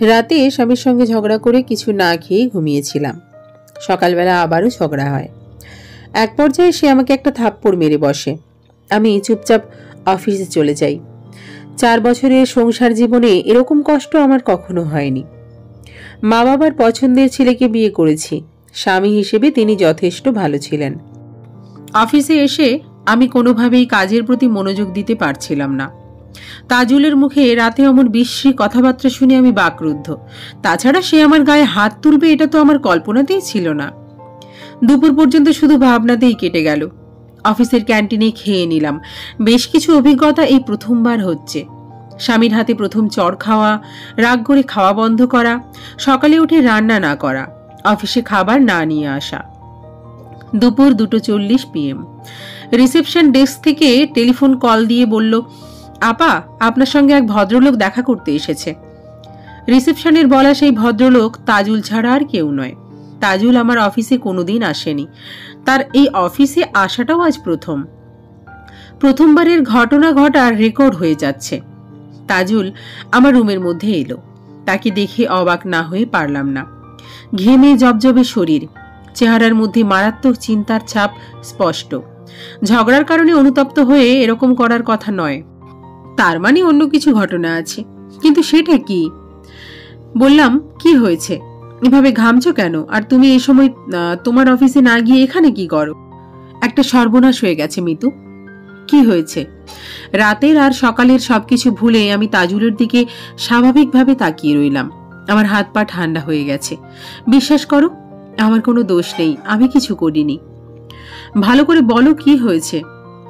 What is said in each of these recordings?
রাতে স্বামীর সঙ্গে ঝগড়া করে কিছু না খেয়ে ঘুমিয়েছিলাম। সকালবেলা আবারও ঝগড়া হয়। এক পর্যায়ে সে আমাকে একটা থাপ্পড় মেরে বসে। আমি চুপচাপ অফিসে চলে যাই। 4 বছরের সংসার জীবনে এরকম কষ্ট আমার কখনো হয়নি। মা বাবার পছন্দের ছেলেকে বিয়ে করেছি। স্বামী হিসেবে তিনি যথেষ্ট ভালো ছিলেন। অফিসে এসে আমি কোনোভাবেই কাজের প্রতি মনোযোগ দিতে পারছিলাম না। তাজুলের মুখে রাতে অমন বিশ্রী কথাবার্তা শুনে আমি বাকরুদ্ধ। তাছাড়া সে আমার গায়ে হাত তুলবে এটা তো আমার কল্পনাতেই ছিল না। দুপুর পর্যন্ত শুধু ভাবনাতেই কেটে গেল। অফিসের ক্যান্টিনে খেয়ে নিলাম। বেশ কিছু অভিজ্ঞতা এই প্রথমবার হচ্ছে। স্বামীর হাতে প্রথম চড় খাওয়া, রাগ করে খাওয়া বন্ধ করা, সকালে উঠে রান্না না করা, অফিসে খাবার না নিয়ে আসা। দুপুর 2:40 PM। রিসেপশন ডেস্ক থেকে টেলিফোন কল দিয়ে বলল, আপা, আপনার সঙ্গে এক ভদ্রলোক দেখা করতে এসেছে। রিসেপশনের বলা সেই ভদ্রলোক তাজুল ছাড়া আর কেউ নয়। তাজুল আমার অফিসে কোনোদিন আসেনি। তার এই অফিসে আসাটাও আজ প্রথমবারের ঘটনা ঘটার রেকর্ড হয়ে যাচ্ছে। তাজুল আমার রুমের মধ্যে এলো। তাকে দেখে অবাক না হয়ে পারলাম না। ঘেমে জবজবে শরীর, চেহারার মধ্যে মারাত্মক চিন্তার ছাপ স্পষ্ট। ঝগড়ার কারণে অনুতপ্ত হয়ে এরকম করার কথা নয়, তার মানে অন্য কিছু ঘটনা আছে। কিন্তু সেটা কি? বললাম, কি হয়েছে? এভাবে ঘামছো কেন? আর তুমি এই সময় তোমার অফিসে না গিয়ে এখানে কি করো? একটা সর্বনাশ হয়ে গেছে মিতু। কি হয়েছে? রাতের আর সকালের সবকিছু ভুলে আমি তাজুলের দিকে স্বাভাবিকভাবে তাকিয়ে রইলাম। আমার হাত পা ঠান্ডা হয়ে গেছে। বিশ্বাস করো, আমার কোনো দোষ নেই, আমি কিছু করিনি। ভালো করে বলো, কি হয়েছে?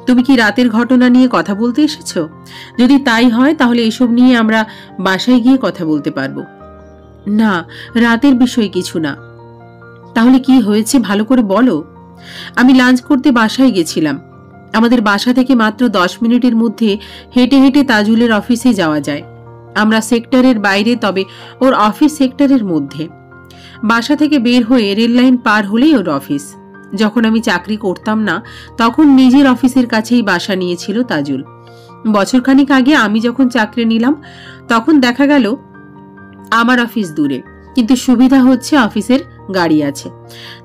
তুমি কি রাতের ঘটনা নিয়ে কথা বলতে এসেছো? যদি তাই হয় তাহলে এসব নিয়ে আমরা বাসায় গিয়ে কথা বলতে পারবো। না, রাতের বিষয় কিছু না। তাহলে কি হয়েছে ভালো করে বলো। আমি লাঞ্চ করতে বাসায় গেছিলাম। আমাদের বাসা থেকে মাত্র 10 মিনিটের মধ্যে হেঁটে হেঁটে তাজুলের অফিসে যাওয়া যায়। আমরা সেক্টরের বাইরে, তবে ওর অফিস সেক্টরের মধ্যে। বাসা থেকে বের হয়ে রেল লাইন পার হলেই ওর অফিস। যখন আমি চাকরি করতাম না তখন নিজের অফিসের কাছেই বাসা নিয়েছিল তাজুল। বছরখানিক আগে আমি যখন চাকরি নিলাম তখন দেখা গেল আমার অফিস দূরে, কিন্তু সুবিধা হচ্ছে অফিসের গাড়ি আছে,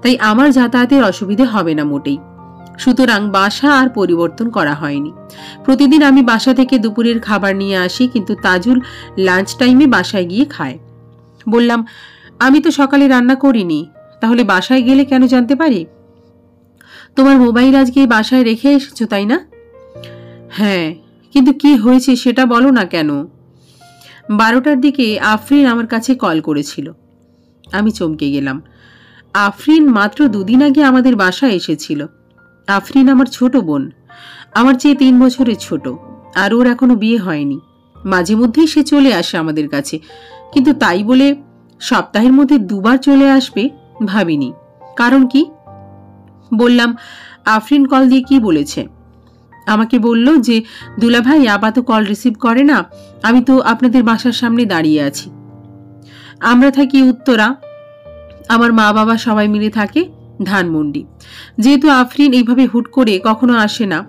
তাই আমার যাতায়াতের অসুবিধে হবে না মোটেই। সুতরাং বাসা আর পরিবর্তন করা হয়নি। প্রতিদিন আমি বাসা থেকে দুপুরের খাবার নিয়ে আসি, কিন্তু তাজুল লাঞ্চ টাইমে বাসায় গিয়ে খায়। বললাম, আমি তো সকালে রান্না করিনি, তাহলে বাসায় গেলে কেন জানতে পারি? তোমার মোবাইল আজকে বাসায় রেখে এসেছো, তাই না? হ্যাঁ, কিন্তু কি হয়েছে সেটা বলো না কেন? 12টার দিকে আফরিন আমার কাছে কল করেছিল। আমি চমকে গেলাম। আফরিন মাত্র 2 দিন আগে আমাদের বাসায় এসেছিল। আফরিন আমার ছোট বোন, আমার চেয়ে 3 বছরের ছোট, আর ওর এখনো বিয়ে হয়নি। মাঝে মধ্যেই সে চলে আসে আমাদের কাছে, কিন্তু তাই বলে সপ্তাহের মধ্যে 2 বার চলে আসবে ভাবিনি। কারণ কি? বললাম, আফরিন কল দিয়ে কি বলেছে? আমাকে বলল যে দুলাভাই আপাতত কল রিসিভ করে না, আমি তো আপনাদের বাসার সামনে দাঁড়িয়ে আছি। আমরা থাকি উত্তরা, আমার মা বাবা সবাই মিলে থাকে ধানমন্ডি। যেহেতু আফরিন এইভাবে হুট করে কখনো আসে না,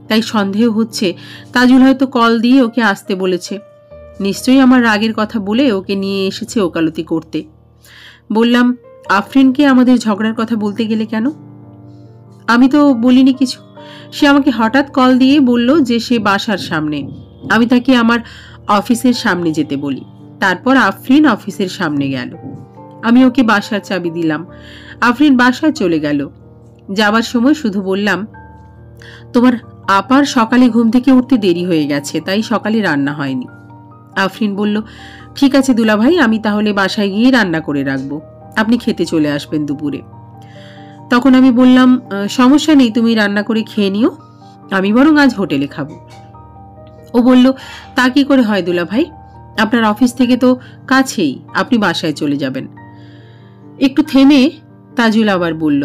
তাই সন্দেহ হচ্ছে তাজুল হয়তো কল দিয়ে ওকে আসতে বলেছে। নিশ্চয়ই আমার রাগের কথা বলে ওকে নিয়ে এসেছে ওকালতি করতে। বললাম, আফরিনকে আমাদের ঝগড়ার কথা বলতে গেলে কেন? আমি তো বলিনি কিছু। সে আমাকে হঠাৎ কল দিয়ে বলল যে সে বাসার সামনে, আমি তাকে আমার অফিসের সামনে যেতে বলি। তারপর আফরিন অফিসের সামনে গেল। আমি ওকে বাসার চাবি দিলাম। আফরিন বাসায় চলে গেল। যাবার সময় শুধু বললাম, তোমার আপার সকালে ঘুম থেকে উঠতে দেরি হয়ে গেছে, তাই সকালে রান্না হয়নি। আফরিন বলল, ঠিক আছে দুলাভাই, আমি তাহলে বাসায় গিয়ে রান্না করে রাখবো, আপনি খেতে চলে আসবেন দুপুরে। তখন আমি বললাম, সমস্যা নেই, তুমি রান্না করে খেয়ে নিও, আমি বরং আজ হোটেলে খাবো। ও বলল, তা কি করে হয় দুলাভাই, আপনার অফিস থেকে তো কাছেই, আপনি বাসায় চলে যাবেন। একটু থেমে তাজুল আবার বলল,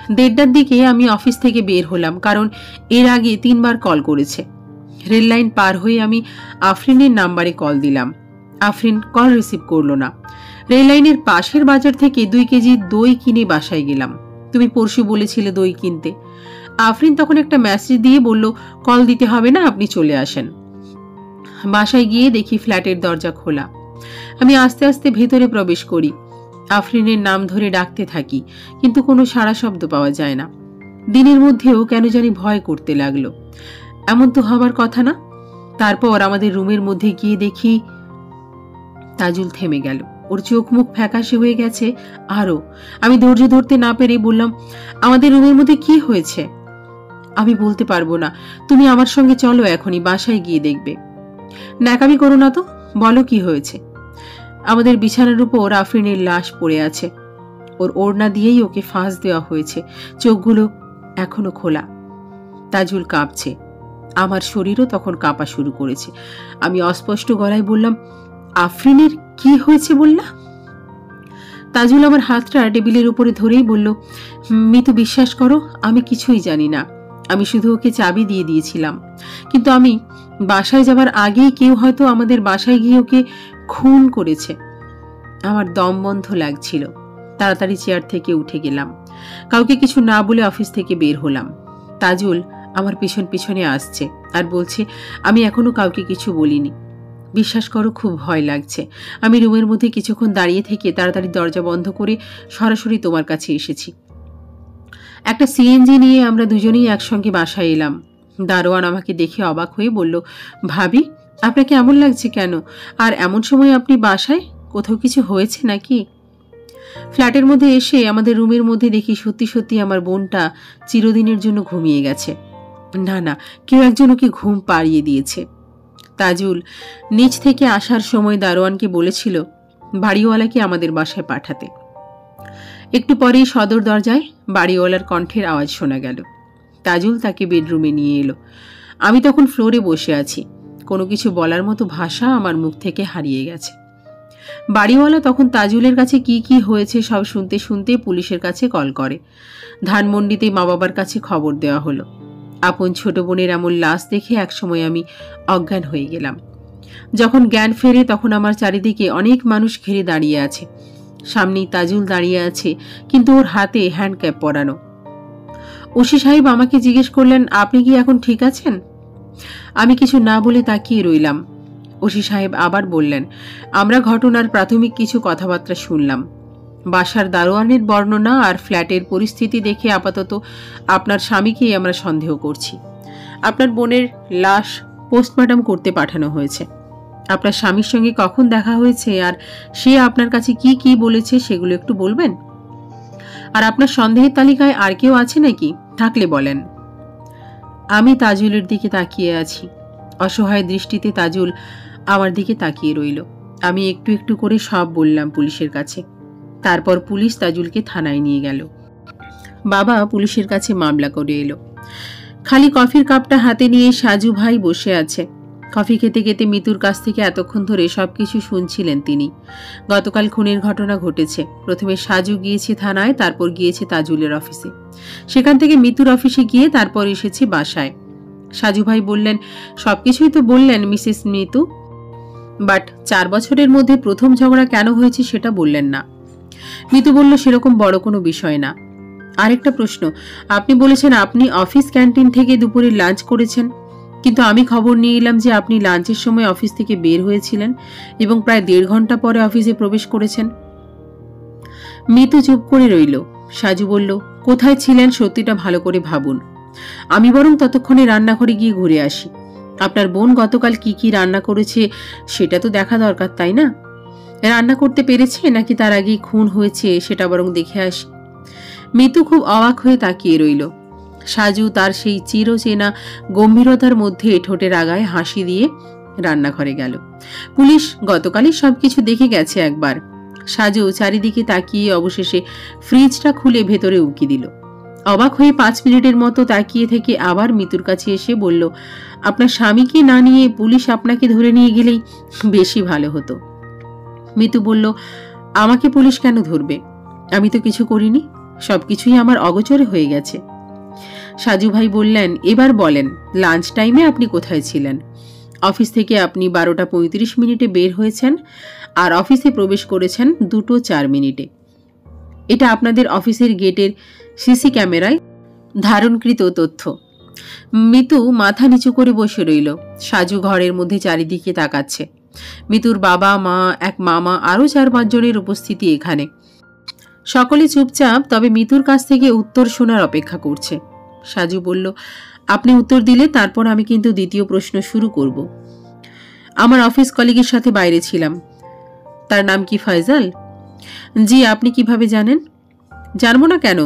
1:30টার দিকে আমি অফিস থেকে বের হলাম, কারণ এর আগে 3 বার কল করেছে। রেল লাইন পার হয়ে আমি আফরিনের নাম্বারে কল দিলাম। আফরিন কল রিসিভ করলো না। রেল লাইনের পাশের বাজার থেকে 2 কেজি দই কিনে বাসায় গেলাম। তুমি পরশু বলেছিলে দই কিনতে। আফরিন তখন একটা মেসেজ দিয়ে বলল, কল দিতে হবে না, আপনি চলে আসেন। বাসায় গিয়ে দেখি ফ্ল্যাটের দরজা খোলা। আমি আস্তে আস্তে ভেতরে প্রবেশ করি। আফরিনের নাম ধরে ডাকতে থাকি, কিন্তু কোনো সাড়া শব্দ পাওয়া যায় না। দিনের মধ্যেও কেন জানি ভয় করতে লাগলো। এমন তো হবার কথা না। তারপর আমাদের রুমের মধ্যে গিয়ে দেখি তাজুল থেমে গেল। ওর চোখ মুখ ফ্যাকাশে হয়ে গেছে আরো। আমি ধৈর্য ধরতে না পেরে বললাম, আমাদের রুমের মধ্যে কি হয়েছে? আমি বলতে পারবো না, তুমি আমার সঙ্গে চলো, এখনই বাসায় গিয়ে দেখবে। ন্যাকামি করো না তো, বলো কি হয়েছে। আমাদের বিছানার উপর আফরিনের লাশ পড়ে আছে। ওর ওড়না দিয়েই ওকে ফাঁস দেওয়া হয়েছে, চোখগুলো এখনো খোলা। তাজুল কাঁপছে, আমার শরীরও তখন কাঁপা শুরু করেছে। আমি অস্পষ্ট গলায় বললাম, আফরিনের কি হয়েছে বললা? তাজুল আমার হাতটা টেবিলের উপরে ধরেই বলল, মিতু বিশ্বাস করো, আমি কিছুই জানি না। আমি শুধু ওকে চাবি দিয়ে দিয়েছিলাম, কিন্তু আমি বাসায় যাবার আগেই কেউ হয়তো আমাদের বাসায় গিয়ে ওকে খুন করেছে। আমার দম বন্ধ লাগছিল। তাড়াতাড়ি চেয়ার থেকে উঠে গেলাম। কাউকে কিছু না বলে অফিস থেকে বের হলাম। তাজুল আমার পিছন পিছনে আসছে আর বলছে, আমি এখনো কাউকে কিছু বলিনি। বিশ্বাস করো, খুব ভয় লাগছে। আমি রুমের মধ্যে কিছুক্ষণ দাঁড়িয়ে থেকে তাড়াতাড়ি দরজা বন্ধ করে সরাসরি তোমার কাছে এসেছি। একটা সিএনজি নিয়ে আমরা দুজনেই একসঙ্গে বাসায় এলাম। দারোয়ান আমাকে দেখে অবাক হয়ে বলল, ভাবি, আপনাকে এমন লাগছে কেন? আর এমন সময় আপনি বাসায়? কোথাও কিছু হয়েছে নাকি? ফ্ল্যাটের মধ্যে এসে আমাদের রুমের মধ্যে দেখি সত্যি সত্যি আমার বোনটা চিরদিনের জন্য ঘুমিয়ে গেছে। না না, কেউ একজন ওকে ঘুম পাড়িয়ে দিয়েছে। তাজুল নিচ থেকে আসার সময় দারোয়ানকে বলেছিল বাড়িওয়ালাকে আমাদের বাসায় পাঠাতে। একটু পরেই সদর দরজায় বাড়িওয়ালার কণ্ঠের আওয়াজ শোনা গেল। তাজুল তাকে বেডরুমে নিয়ে এলো। আমি তখন ফ্লোরে বসে আছি। কোনো কিছু বলার মতো ভাষা আমার মুখ থেকে হারিয়ে গেছে। বাড়িওয়ালা তখন তাজুলের কাছে কি কি হয়েছে সব শুনতে শুনতে পুলিশের কাছে কল করে। ধানমন্ডিতে মা বাবার কাছে খবর দেওয়া হলো। আপন ছোট বোনের এমন লাশ দেখে একসময় আমি অজ্ঞান হয়ে গেলাম। যখন জ্ঞান ফেরে তখন আমার চারিদিকে অনেক মানুষ ঘিরে দাঁড়িয়ে আছে। সামনেই তাজুল দাঁড়িয়ে আছে, কিন্তু ওর হাতে হ্যান্ডক্যাপ পরানো। ওসি সাহেব আমাকে জিজ্ঞেস করলেন, আপনি কি এখন ঠিক আছেন? আমি কিছু না বলে তাকিয়ে রইলাম। ওসি সাহেব আবার বললেন, আমরা ঘটনার প্রাথমিক কিছু কথাবার্তা শুনলাম। বাসার দারোয়ানের বর্ণনা আর ফ্ল্যাটের পরিস্থিতি দেখে আপাতত আপনার স্বামীকেই আমরা সন্দেহ করছি। আপনার বোনের লাশ পোস্টমর্টম করতে পাঠানো হয়েছে। আপনার স্বামীর সঙ্গে কখন দেখা হয়েছে আর সে আপনার কাছে কি কি বলেছে সেগুলো একটু বলবেন? আর আপনার সন্দেহের তালিকায় আর কেউ আছে নাকি? থাকলে বলেন। আমি তাজুলের দিকে তাকিয়ে আছি। অসহায় দৃষ্টিতে তাজুল আমার দিকে তাকিয়ে রইল। আমি একটু একটু করে সব বললাম পুলিশের কাছে। তারপর পুলিশ তাজুলকে থানায় নিয়ে গেল। বাবা পুলিশের কাছে মামলা করে এলো। খালি কফির কাপটা হাতে নিয়ে সাজু ভাই বসে আছে। কফি খেতে খেতে মিতুর কাছ থেকে এতক্ষণ ধরে সবকিছু শুনছিলেন তিনি। গতকাল খুনের ঘটনা ঘটেছে। প্রথমে সাজু গিয়েছে থানায়, তারপর গিয়েছে তাজুলের অফিসে। সেখান থেকে মিতুর অফিসে গিয়ে তারপর এসেছে বাসায়। সাজু ভাই বললেন, সবকিছুই তো বললেন মিসেস মিতু, বাট 4 বছরের মধ্যে প্রথম ঝগড়া কেন হয়েছে সেটা বললেন না। মিতু বলল, সেরকম বড় কোনো বিষয় না। আরেকটা প্রশ্ন, আপনি বলেছেন আপনি অফিস ক্যান্টিন থেকে দুপুরে লাঞ্চ করেছেন, কিন্তু আমি খবর নিয়ে এলাম যে আপনি লাঞ্চের সময় অফিস থেকে বের হয়েছিলেন এবং প্রায় 1.5 ঘন্টা পরে অফিসে প্রবেশ করেছেন। মিতু চুপ করে রইল। সাজু বলল, কোথায় ছিলেন সত্যিটা ভালো করে ভাবুন। আমি বরং ততক্ষণে রান্নাঘরে গিয়ে ঘুরে আসি। আপনার বোন গতকাল কি কি রান্না করেছে সেটা তো দেখা দরকার, তাই না? রান্না করতে পেরেছে নাকি তার আগেই খুন হয়েছে সেটা বরং দেখে আসি। মিতু খুব অবাক হয়ে তাকিয়ে রইল। সাজু তার সেই চিরচেনা গম্ভীরতার মধ্যে ঠোঁটের আগায় হাসি দিয়ে রান্নাঘরে গেল। পুলিশ গতকালই সবকিছু দেখে গেছে একবার। সাজু চারিদিকে তাকিয়ে অবশেষে ফ্রিজটা খুলে ভেতরে উকি দিল। অবাক হয়ে 5 মিনিটের মতো তাকিয়ে থেকে আবার মিতুর কাছে এসে বলল, আপনার স্বামীকে না নিয়ে পুলিশ আপনাকে ধরে নিয়ে গেলেই বেশি ভালো হতো। মিতু বলল, আমাকে পুলিশ কেন ধরবে? আমি তো কিছু করিনি, সবকিছুই আমার অগোচরে হয়ে গেছে। সাজু ভাই বললেন, এবার বলেন, লাঞ্চ টাইমে আপনি কোথায় ছিলেন? অফিস থেকে আপনি 12:35 বের হয়েছেন আর অফিসে প্রবেশ করেছেন 2:04। এটা আপনাদের অফিসের গেটের সিসি ক্যামেরায় ধারণকৃত তথ্য। মিতু মাথা নিচু করে বসে রইল। সাজু ঘরের মধ্যে চারিদিকে তাকাচ্ছে। মিতুর বাবা, মা, এক মামা, আরও 4-5 জনের উপস্থিতি এখানে। সকলে চুপচাপ, তবে মিতুর কাছ থেকে উত্তর শোনার অপেক্ষা করছে। সাজু বলল, আপনি উত্তর দিলে তারপর আমি কিন্তু দ্বিতীয় প্রশ্ন শুরু করব। আমার অফিস কলিগের সাথে বাইরে ছিলাম। তার নাম কি ফয়সাল? জি। আপনি কিভাবে জানেন? জানবো না কেন,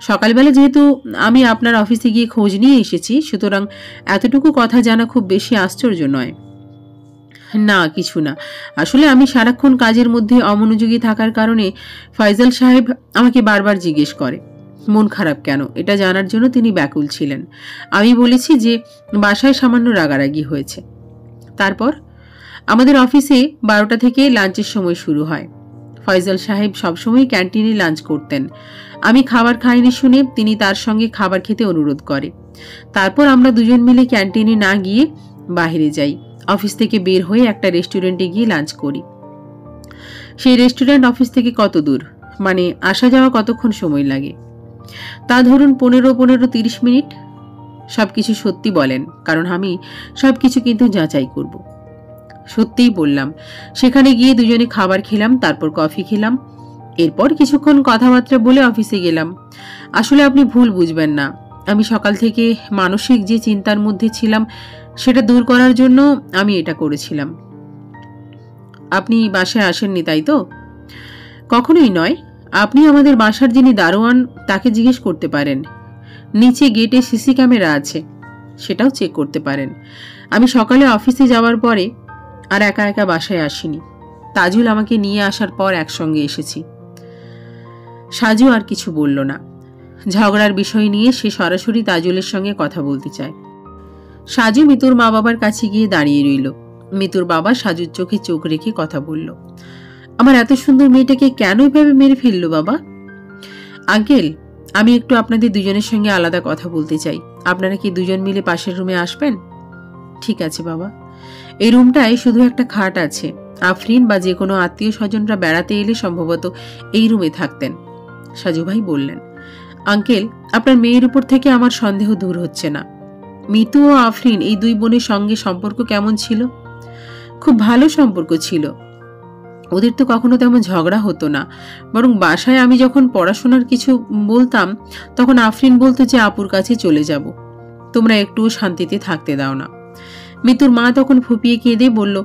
সকালবেলা যেহেতু আমি আপনার অফিসে গিয়ে খোঁজ নিয়ে এসেছি, সুতরাং এতটুকু কথা জানা খুব বেশি আশ্চর্য নয়। না, কিছু না। আসলে আমি সারাক্ষণ কাজের মধ্যে অমনোযোগী থাকার কারণে ফয়সাল সাহেব আমাকে বারবার জিজ্ঞেস করে মন খারাপ কেন। এটা জানার জন্য তিনি ব্যাকুল ছিলেন। আমি বলেছি যে বাসায় সামান্য রাগারাগি হয়েছে। তারপর আমাদের অফিসে 12টা থেকে লাঞ্চের সময় শুরু হয়। ফয়সাল সাহেব সবসময় ক্যান্টিনে লাঞ্চ করতেন। আমি খাবার খাইনি শুনে তিনি তার সঙ্গে খাবার খেতে অনুরোধ করে। তারপর আমরা দুজন মিলে ক্যান্টিনে না গিয়ে বাইরে যাই। অফিস থেকে বের হয়ে একটা রেস্টুরেন্টে গিয়ে লাঞ্চ করি। সেই রেস্টুরেন্ট অফিস থেকে কত দূর, মানে আসা যাওয়া কতক্ষণ সময় লাগে? তা ধরুন 15-30 মিনিট। সবকিছু সত্যি বলেন, কারণ আমি সবকিছু কিন্তু যাচাই করব। সত্যিই বললাম। সেখানে গিয়ে দুজনে খাবার খেলাম, তারপর কফি খেলাম। এরপর কিছুক্ষণ কথাবার্তা বলে অফিসে গেলাম। আসলে আপনি ভুল বুঝবেন না, আমি সকাল থেকে মানসিক যে চিন্তার মধ্যে ছিলাম সেটা দূর করার জন্য আমি এটা করেছিলাম। আপনি বাসায় আসেননি, তাই তো? কখনোই নয়। আপনি আমাদের বাসার যিনি দারোয়ান তাকে জিজ্ঞেস করতে পারেন। নিচে গেটে সিসি ক্যামেরা আছে, সেটাও চেক করতে পারেন। আমি সকালে অফিসে যাওয়ার পরে আর একা একা বাসায় আসিনি। তাজুল আমাকে নিয়ে আসার পর একসঙ্গে এসেছি। সাজু আর কিছু বলল না। ঝগড়ার বিষয় নিয়ে সে সরাসরি তাজুলের সঙ্গে কথা বলতে চায়। সাজু মিতুর মা বাবার কাছে গিয়ে দাঁড়িয়ে রইল। মিতুর বাবা সাজুর চোখে চোখ রেখে কথা বলল, আমার এত সুন্দর মেয়েটাকে কেন এভাবে মেরে ফেললো বাবা? আঙ্কেল, আমি একটু আপনাদের দুজনের সঙ্গে আলাদা কথা বলতে চাই। আপনারা কি দুজন মিলে পাশের রুমে আসবেন? ঠিক আছে বাবা। এই রুমটায় শুধু একটা খাট আছে। আফরিন বা যে কোনো আত্মীয় স্বজনরা বেড়াতে এলে সম্ভবত এই রুমে থাকতেন। সাজু ভাই বললেন, আঙ্কেল, আপনার মেয়ের উপর থেকে আমার সন্দেহ দূর হচ্ছে না। মিতু ও আফরিন এই দুই বোনের সঙ্গে সম্পর্ক কেমন ছিল? খুব ভালো সম্পর্ক ছিল। ওদের তো কখনো তেমন ঝগড়া হতো না। বরং বাসায় আমি যখন পড়াশোনার কিছু বলতাম তখন আফরিন বলতো যে আপুর কাছে চলে যাব, তোমরা একটুও শান্তিতে থাকতে দাও না। মিতুর মা তখন ফুপিয়ে কেঁদে বলল,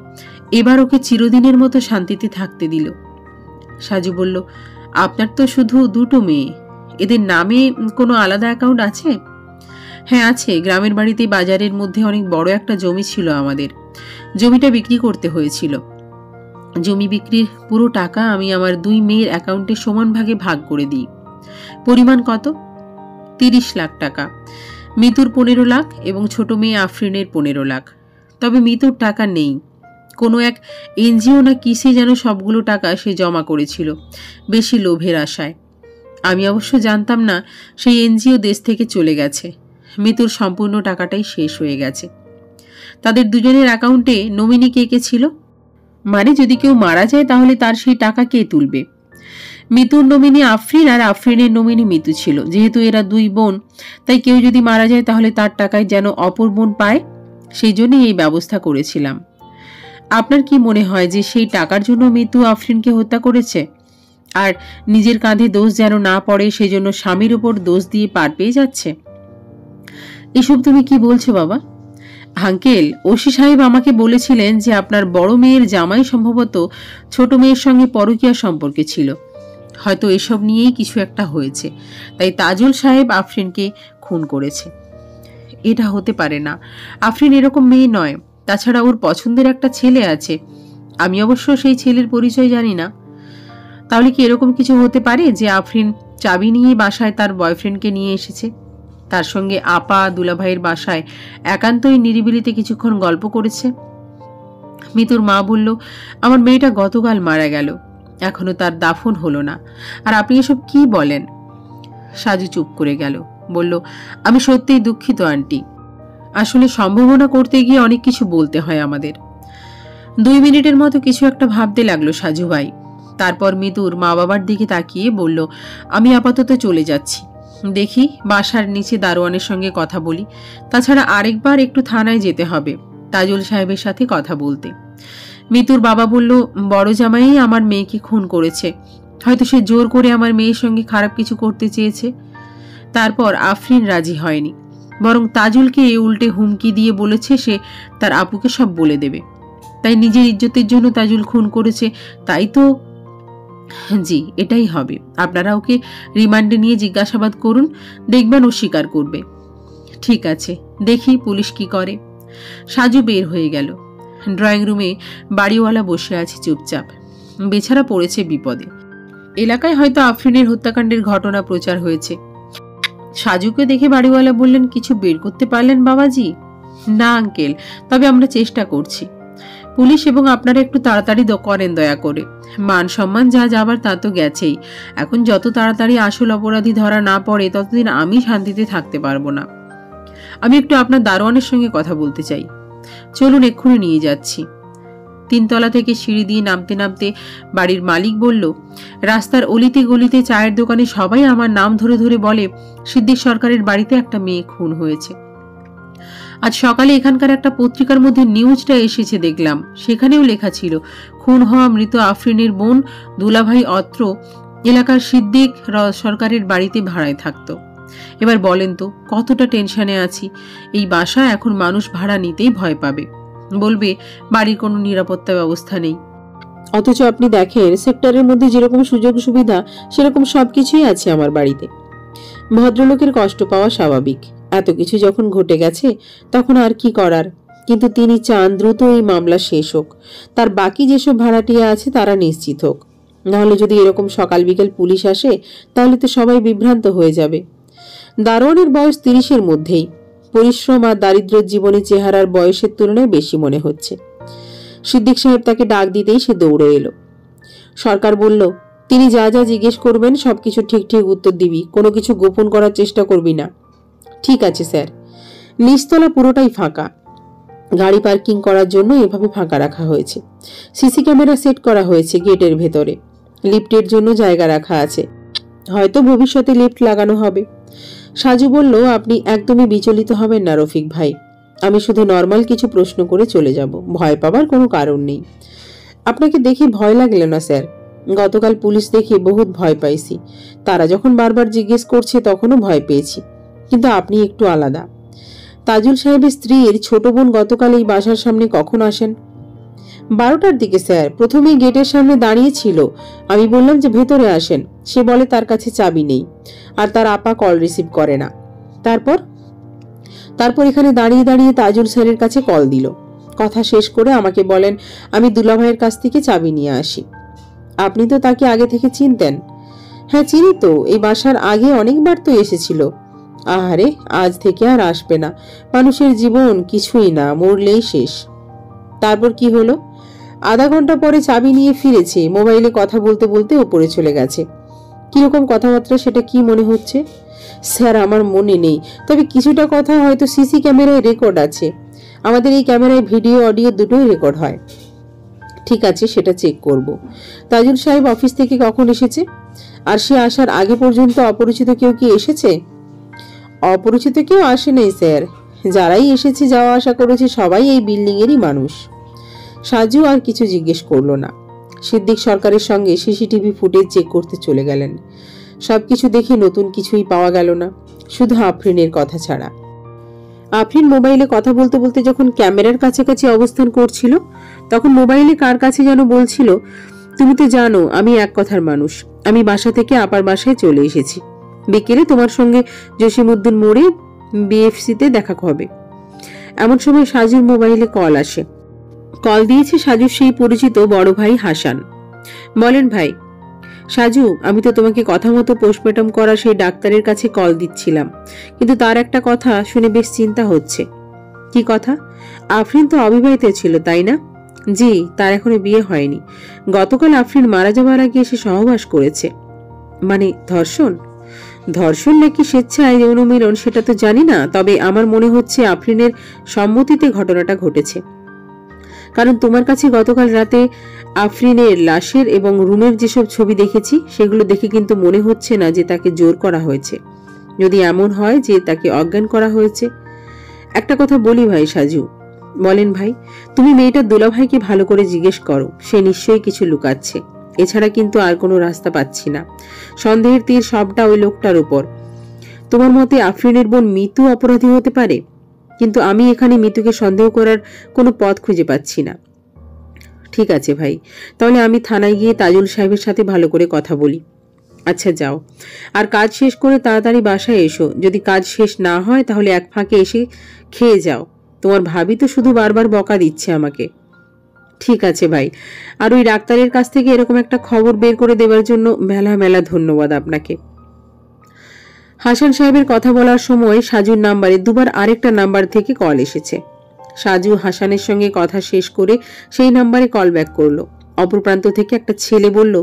এবার ওকে চিরদিনের মতো শান্তিতে থাকতে দিল। সাজু বলল, আপনার তো শুধু দুটো মেয়ে, এদের নামে কোনো আলাদা অ্যাকাউন্ট আছে? হ্যাঁ আছে। গ্রামের বাড়িতে বাজারের মধ্যে অনেক বড় একটা জমি ছিল আমাদের। জমিটা বিক্রি করতে হয়েছিল। জমি বিক্রির পুরো টাকা আমি আমার দুই মেয়ের অ্যাকাউন্টে সমান ভাগে ভাগ করে দিই। পরিমাণ কত? 30 লাখ টাকা। মিতুর 15 লাখ এবং ছোট মেয়ে আফরিনের 15 লাখ। তবে মিতুর টাকা নেই। কোনো এক এনজিও না কিসে যেন সবগুলো টাকা সে জমা করেছিল, বেশি লোভের আশায়। আমি অবশ্য জানতাম না সেই এনজিও দেশ থেকে চলে গেছে। মিতুর সম্পূর্ণ টাকাটাই শেষ হয়ে গেছে। তাদের দুজনের অ্যাকাউন্টে নমিনি কে কে ছিল? মানে যদি কেউ মারা যায় তাহলে তার সেই টাকা কে তুলবে? মিতুর নমিনি আফরিন আর আফরিনের নমিনি মিতু ছিল। যেহেতু এরা দুই বোন, তাই কেউ যদি মারা যায় তাহলে তার টাকায় যেন অপর বোন পায়, সেই জন্যই এই ব্যবস্থা করেছিলাম। আপনার কি মনে হয় যে সেই টাকার জন্য মিতু আফরিনকে হত্যা করেছে? আর নিজের কাঁধে দোষ যেন না পড়ে সেজন্য স্বামীর উপর দোষ দিয়ে পার পেয়ে যাচ্ছে? এসব তুমি কি বলছো বাবা? আঙ্কেল, ওসি সাহেব আমাকে বলেছিলেন যে আপনার বড় মেয়ের জামাই সম্ভবত ছোট মেয়ের সঙ্গে পরকীয়া সম্পর্কে ছিল। হয়তো এসব নিয়েই কিছু একটা হয়েছে, তাই তাজুল সাহেব আফরিনকে খুন করেছে। এটা হতে পারে না। আফরিন এরকম মেয়ে নয়। তাছাড়া ওর পছন্দের একটা ছেলে আছে। আমি অবশ্য সেই ছেলের পরিচয় জানি না। তাহলে কি এরকম কিছু হতে পারে যে আফরিন চাবি নিয়ে বাসায় তার বয়ফ্রেন্ডকে নিয়ে এসেছে, তার সঙ্গে আপা দুলাভাইয়ের বাসায় একান্তই নিরিবিলিতে কিছুক্ষণ গল্প করেছে? মিতুর মা বলল, আমার মেয়েটা গতকাল মারা গেল, এখনো তার দাফন হলো না, আর আপনি এসব কি বলেন? সাজু চুপ করে গেল। বলল, আমি সত্যিই দুঃখিত আন্টি। আসলে সম্ভাবনা করতে গিয়ে অনেক কিছু বলতে হয় আমাদের। 2 মিনিটের মতো কিছু একটা ভাবতে লাগলো সাজু ভাই। তারপর মিতুর মা বাবার দিকে তাকিয়ে বলল, আমি আপাতত চলে যাচ্ছি। দেখি বাসার নিচে দারোয়ানের সঙ্গে কথা বলি। তাছাড়া আরেকবার একটু থানায় যেতে হবে তাজুল সাহেবের সাথে কথা বলতে। মিতুর বাবা বলল, বড় জামাই আমার মেয়েকে খুন করেছে, হয়তো সে জোর করে আমার মেয়ের সঙ্গে খারাপ কিছু করতে চেয়েছে। তারপর আফরিন রাজি হয়নি, বরং তাজুলকে উল্টে হুমকি দিয়ে বলেছে সে তার আপুকে সব বলে দেবে। তাই নিজের ইজ্জতের জন্য তাজুল খুন করেছে, তাই তো? জি, এটাই হবে। আপনারা ওকে রিমান্ডে নিয়ে জিজ্ঞাসাবাদ করুন, দেখবেন ও স্বীকার করবে। ঠিক আছে, দেখি পুলিশ কি করে। সাজু বের হয়ে গেল। ড্রয়িং রুমে বাড়িওয়ালা বসে আছে চুপচাপ, বেচারা পড়েছে বিপদে। এলাকায় হয়তো আফরিনের হত্যাকাণ্ডের ঘটনা প্রচার হয়েছে। সাজুকে দেখে বাড়িওয়ালা বললেন, কিছু বের করতে পারলেন বাবাজি? না আঙ্কেল, তবে আমরা চেষ্টা করছি। পুলিশ এবং আপনারা একটু তাড়াতাড়ি করেন দয়া করে। মান সম্মান যা যাবার তা তো গেছেই। এখন যত তাড়াতাড়ি আসল অপরাধী ধরা না পড়ে ততদিন আমি শান্তিতে থাকতে পারবো না। আমি একটু আপনার দারোয়ানের সঙ্গে কথা বলতে চাই। চলুন, এক্ষুনি নিয়ে যাচ্ছি। 3 তলা থেকে সিঁড়ি দিয়ে নামতে নামতে বাড়ির মালিক বলল, রাস্তার অলিতে গলিতে চায়ের দোকানে সবাই আমার নাম ধরে ধরে বলে সিদ্দিক সরকারের বাড়িতে একটা মেয়ে খুন হয়েছে। আজ সকালে এখানকার একটা পত্রিকার মধ্যে নিউজটা এসেছে দেখলাম, সেখানেও লেখা ছিল খুন হওয়া মৃত আফরিনের বোন দুলাভাই অত্র এলাকার সিদ্দিক সরকারের বাড়িতে ভাড়ায় থাকতো। এবার বলেন তো কতটা টেনশনে আছি। এই বাসা এখন মানুষ ভাড়া নিতেই ভয় পাবে, বলবে বাড়ির কোনো নিরাপত্তা ব্যবস্থা নেই। অথচ আপনি দেখেন সেক্টরের মধ্যে যেরকম সুযোগ সুবিধা সেরকম সবকিছুই আছে আমার বাড়িতে। ভদ্রলোকের কষ্ট পাওয়া স্বাভাবিক, এত কিছু যখন ঘটে গেছে তখন আর কি করার। কিন্তু তিনি চান দ্রুত এই মামলা শেষ হোক, তার বাকি যেসব ভাড়াটিয়া আছে তারা নিশ্চিত হোক। নাহলে যদি এরকম সকাল বিকেল পুলিশ আসে তাহলে তো সবাই বিভ্রান্ত হয়ে যাবে। দারোয়ানের বয়স 30-এর মধ্যেই, পরিশ্রম আর দারিদ্র জীবনে চেহারার বয়সের তুলনায় বেশি মনে হচ্ছে। সিদ্দিক সাহেব তাকে ডাক দিতেই সে দৌড়ে এলো। সরকার বলল, তিনি যা যা জিজ্ঞেস করবেন সবকিছু ঠিক ঠিক উত্তর দিবি, কোনো কিছু গোপন করার চেষ্টা করবি না। ঠিক আছে স্যার। নিচতলা পুরোটাই ফাঁকা, গাড়ি পার্কিং করার জন্য এভাবে ফাঁকা রাখা হয়েছে। সিসি ক্যামেরা সেট করা হয়েছে গেটের ভেতরে, লিফটের জন্য জায়গা রাখা আছে, হয়তো ভবিষ্যতে লিফট লাগানো হবে। সাজু বলল, আপনি একদমই বিচলিত হবেন না রফিক ভাই, আমি শুধু নর্মাল কিছু প্রশ্ন করে চলে যাব, ভয় পাবার কোনো কারণ নেই। আপনাকে দেখে ভয় লাগলো না স্যার? গতকাল পুলিশ দেখে বহুত ভয় পাইছি, তারা যখন বারবার জিজ্ঞেস করছে তখনও ভয় পেয়েছি, কিন্তু আপনি একটু আলাদা। তাজুল সাহেবের স্ত্রীর ছোট বোন গতকাল এই বাসার সামনে কখন আসেন? 12টার দিকে স্যার। প্রথমেই গেটের সামনে দাঁড়িয়ে ছিল, আমি বললাম যে ভেতরে আসেন, সে বলে তার কাছে চাবি নেই আর তার আপা কল রিসিভ করে না। তারপর এখানে দাঁড়িয়ে দাঁড়িয়ে তাজুল স্যারের কাছে কল দিল। কথা শেষ করে আমাকে বলেন আমি দুলাভাইয়ের কাছ থেকে চাবি নিয়ে আসি। আপনি তো তাকে আগে থেকে চিনতেন? হ্যাঁ চিনি তো, এই বাসার আগে অনেকবার তো এসেছিল। আহারে, আজ থেকে আর আসবে না। মানুষের জীবন কিছুই না, মরলেই শেষ। তারপর কি হলো? আধা ঘন্টা পরে চাবি নিয়ে ফিরেছে, মোবাইলে কথা বলতে বলতে উপরে চলে গেছে। কিরকম কথাবার্তা সেটা কি মনে হচ্ছে? স্যার আমার মনে নেই, তবে কিছুটা কথা হয়তো সিসি ক্যামেরায় রেকর্ড আছে। আমাদের এই ক্যামেরায় ভিডিও অডিও দুটোই রেকর্ড হয়। ঠিক আছে, সেটা চেক করব। তাজুল সাহেব অফিস থেকে কখন এসেছে? আর সে আসার আগে পর্যন্ত অপরিচিত কেউ কি এসেছে? অপরিচিত কেউ আসে নাই স্যার, যারাই এসেছে যাওয়া আসা করেছে সবাই এই বিল্ডিং এরই মানুষ। সাজু আর কিছু জিজ্ঞেস করলো না। সিদ্দিক সরকারের সঙ্গে সিসিটিভি ফুটেজ চেক করতে চলে গেলেন। সবকিছু দেখে নতুন কিছুই পাওয়া গেল না, শুধু আফরিনের কথা ছাড়া। আফরিন মোবাইলে কথা বলতে বলতে যখন ক্যামেরার কাছাকাছি অবস্থান করছিল তখন মোবাইলে কার কাছে যেন বলছিল, তুমি তো জানো আমি এক কথার মানুষ, আমি বাসা থেকে আপার বাসায় চলে এসেছি, বিকেলে তোমার সঙ্গে জসিমউদ্দিন মোড়ে বিএফসিতে দেখা হবে। এমন সময় সাজুর মোবাইলে কল আসে। কল দিয়েছে সাজুর সেই পরিচিত বড় ভাই হাসান। বলেন ভাই। সাজু, আমি তো তোমাকে কথা মতো পোস্টমর্টম করা সেই ডাক্তারের কাছে কল দিচ্ছিলাম, কিন্তু তার একটা কথা শুনে বেশ চিন্তা হচ্ছে। কি কথা? আফরিন তো অবিবাহিত ছিল তাই না? জি, তার এখনো বিয়ে হয়নি। গতকাল আফরিন মারা যাওয়ার আগে এসে সহবাস করেছে। মানে ধর্ষণ? ধর্ষণ নাকি স্বেচ্ছায় যৌন মিলন সেটা তো জানি না, তবে আমার মনে হচ্ছে আফরিনের সম্মতিতে ঘটনাটা ঘটেছে। কারণ তোমার কাছে গতকাল রাতে আফরিনের লাশের এবং রুমের যেসব ছবি দেখেছি সেগুলো দেখে কিন্তু মনে হচ্ছে না যে তাকে জোর করা হয়েছে। যদি এমন হয় যে তাকে অজ্ঞান করা হয়েছে। একটা কথা বলি ভাই সাজু, বলেন ভাই, তুমি মেয়েটার দুলাভাইকে ভালো করে জিজ্ঞেস করো, সে নিশ্চয়ই কিছু লুকাচ্ছে। এছাড়া কিন্তু আর কোনো রাস্তা পাচ্ছি না। সন্দেহের তীর সবটা ওই লোকটার উপর। তোমার মতে আফরিনের বোন মিতু অপরাধী হতে পারে, কিন্তু আমি এখানে মিতুকে সন্দেহ করার কোনো পথ খুঁজে পাচ্ছি না। ঠিক আছে ভাই, তাহলে আমি থানায় গিয়ে তাজুল সাহেবের সাথে ভালো করে কথা বলি। আচ্ছা যাও, আর কাজ শেষ করে তাড়াতাড়ি বাসায় এসো। যদি কাজ শেষ না হয় তাহলে এক ফাঁকে এসে খেয়ে যাও। তোমার ভাবি তো শুধু বারবার বকা দিচ্ছে আমাকে। ঠিক আছে ভাই, আর ওই ডাক্তারের কাছ থেকে এরকম একটা খবর বের করে দেওয়ার জন্য মেলা মেলা ধন্যবাদ আপনাকে। হাসান সাহেবের কথা বলার সময় সাজুর নাম্বারে দুবার আরেকটা নাম্বার থেকে কল এসেছে। সাজু হাসানের সঙ্গে কথা শেষ করে সেই নাম্বারে কল ব্যাক করলো। অপর প্রান্ত থেকে একটা ছেলে বলল,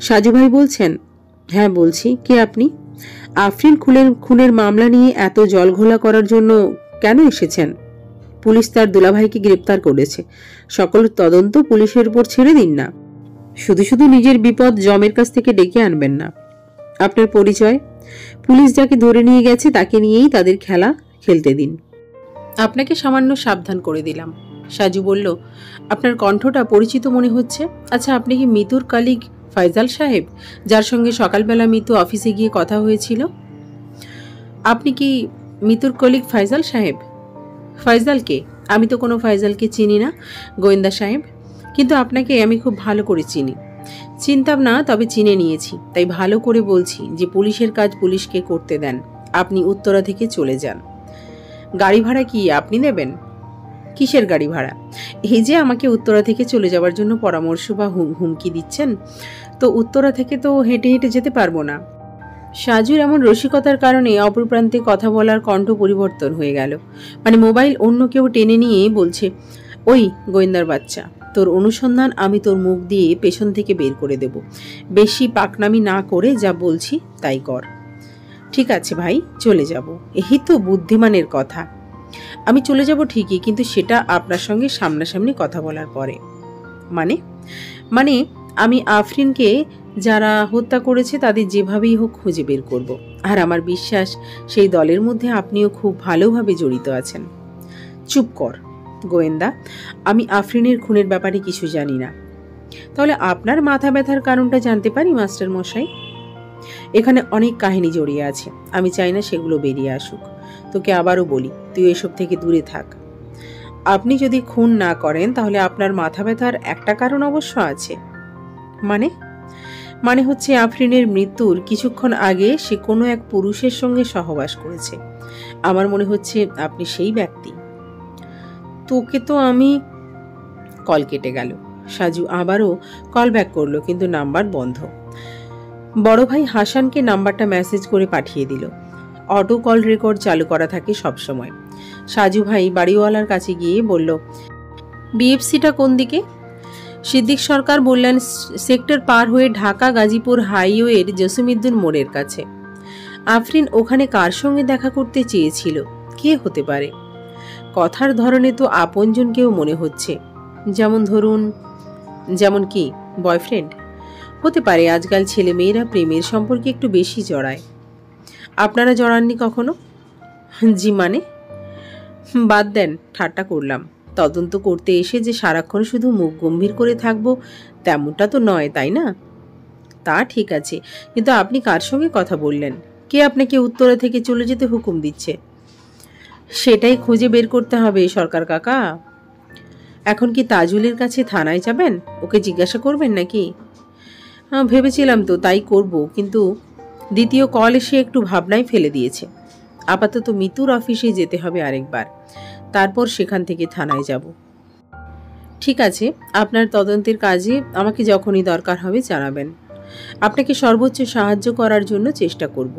সাজু ভাই বলছেন? হ্যাঁ বলছি, কে আপনি? আফরিন খুনের মামলা নিয়ে এত জলঘোলা করার জন্য কেন এসেছেন? পুলিশ তার দুলাভাইকে গ্রেপ্তার করেছে। সকল তদন্ত পুলিশের উপর ছেড়ে দিন না। শুধু শুধু নিজের বিপদ জমের কাছ থেকে ডেকে আনবেন না। আপনার পরিচয়? পুলিশ যাকে ধরে নিয়ে গেছে তাকে নিয়েই তাদের খেলা খেলতে দিন। আপনাকে সামান্য সাবধান করে দিলাম। সাজু বলল, আপনার কণ্ঠটা পরিচিত মনে হচ্ছে। আচ্ছা, আপনি কি মিতুর কালিগ ফাইজাল সাহেব, যার সঙ্গে সকালবেলা মিতু অফিসে গিয়ে কথা হয়েছিল? আপনি কি মিতুর কলিগ ফাইজাল সাহেব? ফাইজালকে? আমি তো কোনো ফাইজালকে চিনি না গোয়েন্দা সাহেব, কিন্তু আপনাকে আমি খুব ভালো করে চিনি। চিনতাম না, তবে চিনে নিয়েছি, তাই ভালো করে বলছি যে পুলিশের কাজ পুলিশকে করতে দেন। আপনি উত্তরা থেকে চলে যান। গাড়ি ভাড়া কি আপনি দেবেন? কিসের গাড়ি ভাড়া? এই যে আমাকে উত্তরা থেকে চলে যাওয়ার জন্য পরামর্শ বা হুমকি দিচ্ছেন, তো উত্তরা থেকে তো হেঁটে হেঁটে যেতে পারবো না। সাজুর এমন রসিকতার কারণে অপর প্রান্তে কথা বলার কণ্ঠ পরিবর্তন হয়ে গেল। মানে মোবাইল অন্য কেউ টেনে নিয়ে বলছে, ওই গোয়েন্দার বাচ্চা, তোর অনুসন্ধান আমি তোর মুখ দিয়ে পেছন থেকে বের করে দেব। বেশি পাকনামি না করে যা বলছি তাই কর। ঠিক আছে ভাই, চলে যাব। এই তো বুদ্ধিমানের কথা। আমি চলে যাব ঠিকই, কিন্তু সেটা আপনার সঙ্গে সামনাসামনি কথা বলার পরে। মানে? মানে আমি আফরিনকে যারা হত্যা করেছে তাদের যেভাবেই হোক খুঁজে বের করব। আর আমার বিশ্বাস সেই দলের মধ্যে আপনিও খুব ভালোভাবে জড়িত আছেন। চুপ কর গোয়েন্দা, আমি আফরিনের খুনের ব্যাপারে কিছু জানি না। তাহলে আপনার মাথা ব্যথার কারণটা জানতে পারি মাস্টার মশাই? এখানে অনেক কাহিনী জড়িয়ে আছে, আমি চাই না সেগুলো বেরিয়ে আসুক। তোকে আবারও বলি, তুই এসব থেকে দূরে থাক। আপনি যদি খুন না করেন তাহলে আপনার মাথা ব্যথার একটা কারণ অবশ্য আছে। মানে? মানে হচ্ছে আফরিনের মৃত্যুর কিছুক্ষণ আগে সে কোনো এক পুরুষের সঙ্গে সহবাস করেছে। আমার মনে হচ্ছে আপনি সেই ব্যক্তি। তোকে তো আমি... কল কেটে গেল। সাজু আবারও কল ব্যাক করলো, কিন্তু নাম্বার বন্ধ। বড় ভাই হাসানকে নাম্বারটা মেসেজ করে পাঠিয়ে দিল। অটো কল রেকর্ড চালু করা থাকে সবসময়। সাজু ভাই বাড়িওয়ালার কাছে গিয়ে বলল, বিএফসিটা কোন দিকে? সিদ্দিক সরকার বললেন, সেক্টর পার হয়ে ঢাকা গাজীপুর হাইওয়ের জসিমউদ্দিন মোড়ের কাছে। আফরিন ওখানে কার সঙ্গে দেখা করতে চেয়েছিল? কে হতে পারে? কথার ধরনে তো আপনজন কেউ মনে হচ্ছে। যেমন কি বয়ফ্রেন্ড হতে পারে। আজকাল ছেলে মেয়েরা প্রেমের সম্পর্কে একটু বেশি জড়ায়। আপনারা জড়াননি কখনো? জি মানে? বাদ দেন, ঠাট্টা করলাম। তদন্ত করতে এসে যে সারাক্ষণ শুধু মুখ গম্ভীর করে থাকবো তেমনটা তো নয়, তাই না? তা ঠিক আছে, কিন্তু আপনি কার সঙ্গে কথা বললেন? কে আপনাকে উত্তরা থেকে চলে যেতে হুকুম দিচ্ছে? সেটাই খুঁজে বের করতে হবে সরকার কাকা। এখন কি তাজুলের কাছে থানায় যাবেন? ওকে জিজ্ঞাসা করবেন নাকি? ভেবেছিলাম তো তাই করব, কিন্তু দ্বিতীয় কল এসে একটু ভাবনায় ফেলে দিয়েছে। আপাতত মিতুর অফিসে যেতে হবে আরেকবার, তারপর সেখান থেকে থানায় যাব। ঠিক আছে, আপনার তদন্তের কাজে আমাকে যখনই দরকার হবে জানাবেন। আপনাকে সর্বোচ্চ সাহায্য করার জন্য চেষ্টা করব।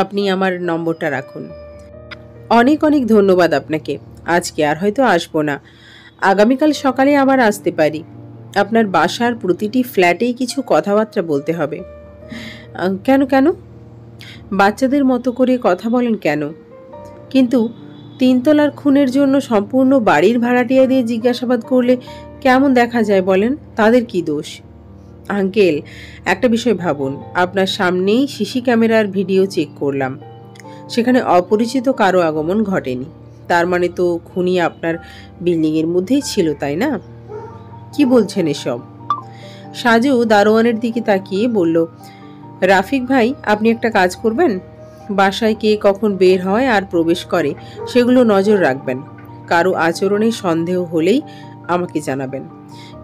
আপনি আমার নম্বরটা রাখুন। অনেক অনেক ধন্যবাদ আপনাকে। আজকে আর হয়তো আসবো না, আগামীকাল সকালে আবার আসতে পারি। আপনার বাসার প্রতিটি ফ্ল্যাটেই কিছু কথাবার্তা বলতে হবে। কেন কেন? বাচ্চাদের মতো করে কথা বলেন কেন? কিন্তু 3 তলার খুনের জন্য সম্পূর্ণ বাড়ির ভাড়াটিয়া দিয়ে জিজ্ঞাসাবাদ করলে কেমন দেখা যায় বলেন? তাদের কি দোষ? আঙ্কেল, একটা বিষয় ভাবুন। আপনার সামনেই সিসি ক্যামেরার ভিডিও চেক করলাম, সেখানে অপরিচিত কারো আগমন ঘটেনি। তার মানে তো খুনি আপনার বিল্ডিংয়ের মধ্যেই ছিল, তাই না? কি বলছেন এসব? সাজু দারোয়ানের দিকে তাকিয়ে বলল, রাফিক ভাই, আপনি একটা কাজ করবেন, বাসায় কে কখন বের হয় আর প্রবেশ করে সেগুলো নজর রাখবেন। কারো আচরণে সন্দেহ হলেই আমাকে জানাবেন।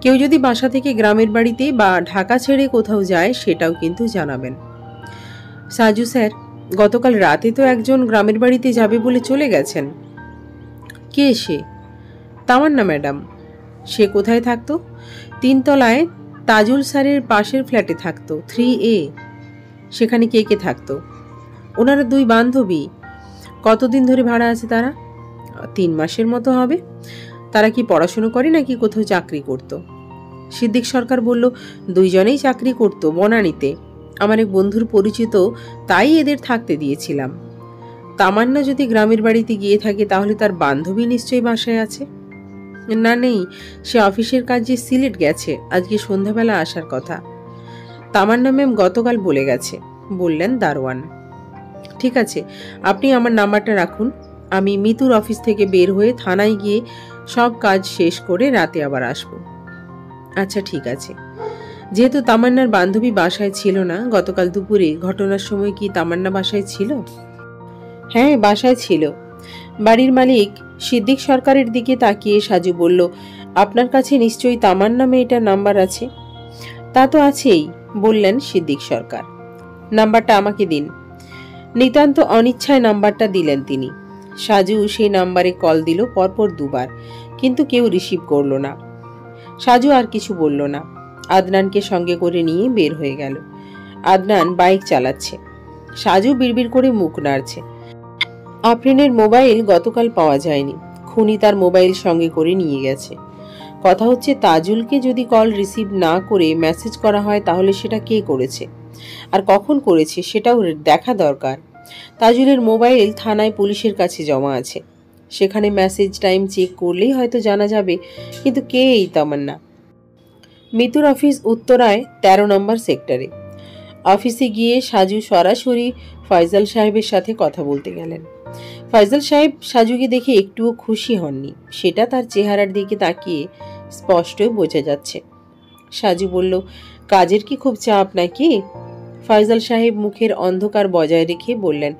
কেউ যদি বাসা থেকে গ্রামের বাড়িতে বা ঢাকা ছেড়ে কোথাও যায় সেটাও কিন্তু জানাবেন। সাজু স্যার, গতকাল রাতে তো একজন গ্রামের বাড়িতে যাবে বলে চলে গেছেন। কে সে? তামান্না ম্যাডাম। সে কোথায় থাকতো? 3 তলায় তাজুল স্যারের পাশের ফ্ল্যাটে থাকতো, 3A। সেখানে কে কে থাকতো? ওনারা 2 বান্ধবী। কতদিন ধরে ভাড়া আছে তারা? 3 মাসের মতো হবে। তারা কি পড়াশুনো করে নাকি কোথাও চাকরি করত? সিদ্দিক সরকার বলল, 2 জনেই চাকরি করত বনানীতে। আমার এক বন্ধুর পরিচিত, তাই এদের থাকতে দিয়েছিলাম। তামান্না যদি গ্রামের বাড়িতে গিয়ে থাকে তাহলে তার বান্ধবী নিশ্চয়ই বাসায় আছে। না, নেই, সে অফিসের কাজে সিলেট গেছে, আজকে সন্ধ্যাবেলা আসার কথা। তামান্না ম্যাম গতকাল বলে গেছে, বললেন দারোয়ান। ঠিক আছে, আপনি আমার নাম্বারটা রাখুন। আমি মিতুর অফিস থেকে বের হয়ে থানায় গিয়ে সব কাজ শেষ করে রাতে আবার আসব। আচ্ছা, ঠিক আছে। যেহেতু তামান্নার বান্ধবী বাসায় ছিল না, গতকাল দুপুরে ঘটনার সময় কি তামান্না বাসায় ছিল? হ্যাঁ, বাসায় ছিল। বাড়ির মালিক সিদ্দিক সরকারের দিকে তাকিয়ে সাজু বলল, আপনার কাছে নিশ্চয়ই তামান্না মেয়েটার নাম্বার আছে? তা তো আছেই, বললেন সিদ্দিক সরকার। নাম্বারটা আমাকে দিন। নিতান্ত অনিচ্ছায় নাম্বারটা দিলেন তিনি। সাজু সেই নাম্বারে কল দিল পরপর 2 বার, কিন্তু কেউ রিসিভ করল না। সাজু আর কিছু বলল না, আদনানকে সঙ্গে করে নিয়ে বের হয়ে গেল। আদনান বাইক চালাচ্ছে, সাজু বিড়বিড় করে মুখ নাড়ছে। আফরিনের মোবাইল গতকাল পাওয়া যায়নি, খুনি তার মোবাইল সঙ্গে করে নিয়ে গেছে। কথা হচ্ছে, তাজুলকে যদি কল রিসিভ না করে মেসেজ করা হয় তাহলে সেটা কে করেছে আর কখন করেছে সেটাও দেখা দরকার। তাজুলের মোবাইল থানায় পুলিশের কাছে জমা আছে, সেখানে মেসেজ টাইম চেক করলেই হয়তো জানা যাবে। কিন্তু কে এই তামান্না? মিতুর অফিস উত্তরায় 13 নম্বর সেক্টরে। অফিসে গিয়ে সাজু সরাসরি ফয়সাল সাহেবের সাথে কথা বলতে গেলেন। ফয়সাল সাহেব সাজুকে দেখে একটুও খুশি হননি, সেটা তার চেহারার দিকে তাকিয়ে স্পষ্টই বোঝা যাচ্ছে। সাজু বলল, কাজের কি খুব চাপ নাকি? ফয়সাল সাহেব মুখের অন্ধকার বজায় রেখে বললেন,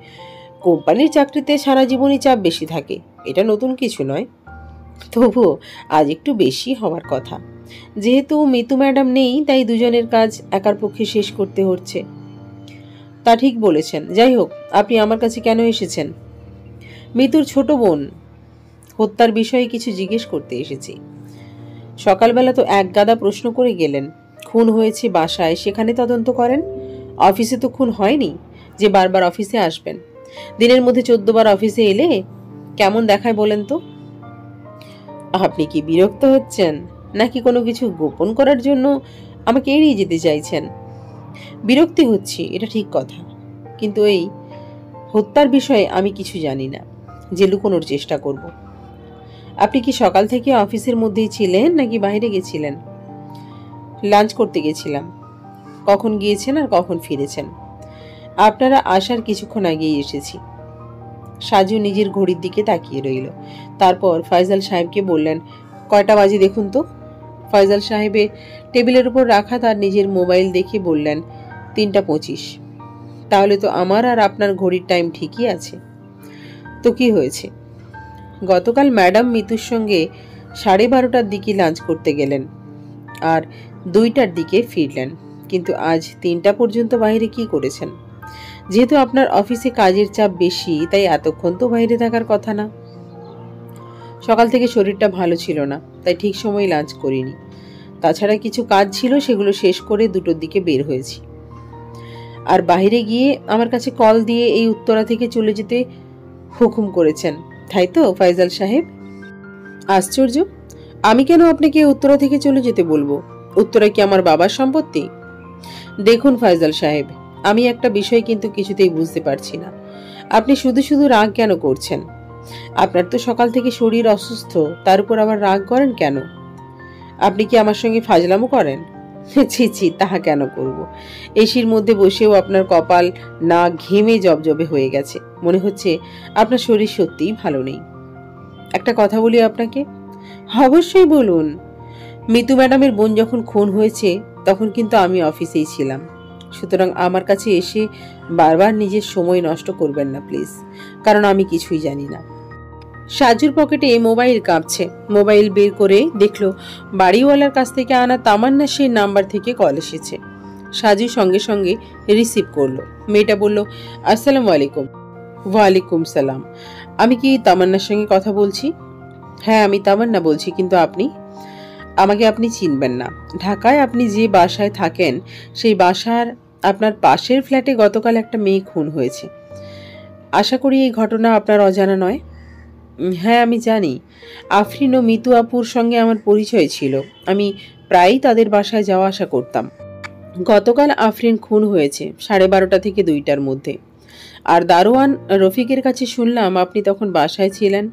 কোম্পানির চাকরিতে সারা জীবনই চাপ বেশি থাকে, এটা নতুন কিছু নয়। তবুও আজ একটু বেশি হওয়ার কথা। যেহেতু মিতু ম্যাডাম নেই, তাই দুজনের কাজ একার পক্ষে শেষ করতে হচ্ছে। তা ঠিক বলেছেন। যাই হোক, আপনি আমার কাছে কেন এসেছেন? মিতুর ছোট বোন হত্যার বিষয়ে কিছু জিজ্ঞেস করতে এসেছি। সকালবেলা তো এক গাদা প্রশ্ন করে গেলেন। খুন হয়েছে বাসায়, সেখানে তদন্ত করেন। অফিসে তো খুন হয়নি যে বারবার অফিসে আসবেন। দিনের মধ্যে 14 বার অফিসে এলে কেমন দেখায় বলেন তো? আপনি কি বিরক্ত হচ্ছেন নাকি কোনো কিছু গোপন করার জন্য আমাকে এড়িয়ে যেতে চাইছেন? বিরক্তি হচ্ছি, এটা ঠিক কথা, কিন্তু এই হত্যার বিষয়ে আমি কিছু জানি না যে লুকোনোর চেষ্টা করব। আপনি কি সকাল থেকে অফিসের মধ্যেই ছিলেন নাকি বাইরে গেছিলেন? লাঞ্চ করতে গেছিলাম। কখন গিয়েছেন আর কখন ফিরেছেন? আপনারা আসার কিছুক্ষণ আগেই এসেছি। সাজু নিজের ঘড়ির দিকে তাকিয়ে রইল, তারপর ফয়সাল সাহেবকে বললেন, কয়টা বাজে দেখুন তো। ফয়সাল সাহেবে টেবিলের উপর রাখা তার নিজের মোবাইল দেখে বললেন, 3:25। তাহলে তো আমার আর আপনার ঘড়ির টাইম ঠিকই আছে। তো কি হয়েছে? গতকাল ম্যাডাম মিতুর সঙ্গে 12:30টার দিকে লাঞ্চ করতে গেলেন আর 2টার দিকে ফিরলেন, কিন্তু আজ 3টা পর্যন্ত বাইরে কি করেছেন? যেহেতু আপনার অফিসে কাজের চাপ বেশি, তাই এতক্ষণ তো বাইরে থাকার কথা না। সকাল থেকে শরীরটা ভালো ছিল না, তাই ঠিক সময় লাঞ্চ করিনি। তাছাড়া কিছু কাজ ছিল, সেগুলো শেষ করে 2টোর দিকে বের হয়েছি। আর বাইরে গিয়ে আমার কাছে কল দিয়ে এই উত্তরা থেকে চলে যেতে হুকুম করেছেন, তাই তো ফয়সাল সাহেব? আশ্চর্য, আমি কেন আপনাকে উত্তরা থেকে চলে যেতে বলবো? উত্তরা কি আমার বাবার সম্পত্তি? দেখুন ফয়সাল সাহেব, আমি একটা বিষয় কিন্তু কিছুতেই বুঝতে পারছি না। আপনি শুধু শুধু রাগ কেন করছেন? আপনার তো সকাল থেকে শরীর অসুস্থ, তার উপর আবার রাগ করেন কেন? আপনি কি আমার সঙ্গে ফাজলামো করেন? ছি ছি, তাহা কেন করব? এসির মধ্যে বসেও আপনার কপাল না ঘেমে জবজবে হয়ে গেছে। মনে হচ্ছে আপনার শরীর সত্যিই ভালো নেই। একটা কথা বলি আপনাকে। অবশ্যই বলুন। মিতু ম্যাডামের বোন যখন খুন হয়েছে তখন কিন্তু আমি অফিসেই ছিলাম, সুতরাং আমার কাছে এসে বারবার নিজের সময় নষ্ট করবেন না প্লিজ, কারণ আমি কিছুই জানি না। সাজুর পকেটে মোবাইল কাঁপছে। মোবাইল বের করে দেখলো বাড়িওয়ালার কাছ থেকে আনা তামান্না সেই নাম্বার থেকে কল এসেছে। সাজু সঙ্গে সঙ্গে রিসিভ করলো। মেয়েটা বলল, আসসালামু আলাইকুম। ওয়ালাইকুম সালাম। আমি কি তামান্নার সঙ্গে কথা বলছি? হ্যাঁ, আমি তামান্না বলছি, কিন্তু আমাকে আপনি চিনবেন না। ঢাকায় আপনি যে বাসায় থাকেন সেই বাসার আপনার পাশের ফ্ল্যাটে গতকাল একটা মেয়ে খুন হয়েছে। আশা করি এই ঘটনা আপনার অজানা নয়। হ্যাঁ, আমি জানি। আফরিন ও মিতু আপুর সঙ্গে আমার পরিচয় ছিল। আমি প্রায়ই তাদের বাসায় যাওয়া আসা করতাম। গতকাল আফরিন খুন হয়েছে 12:30 থেকে 2টার মধ্যে। আর দারোয়ান রফিকের কাছে শুনলাম আপনি তখন বাসায় ছিলেন।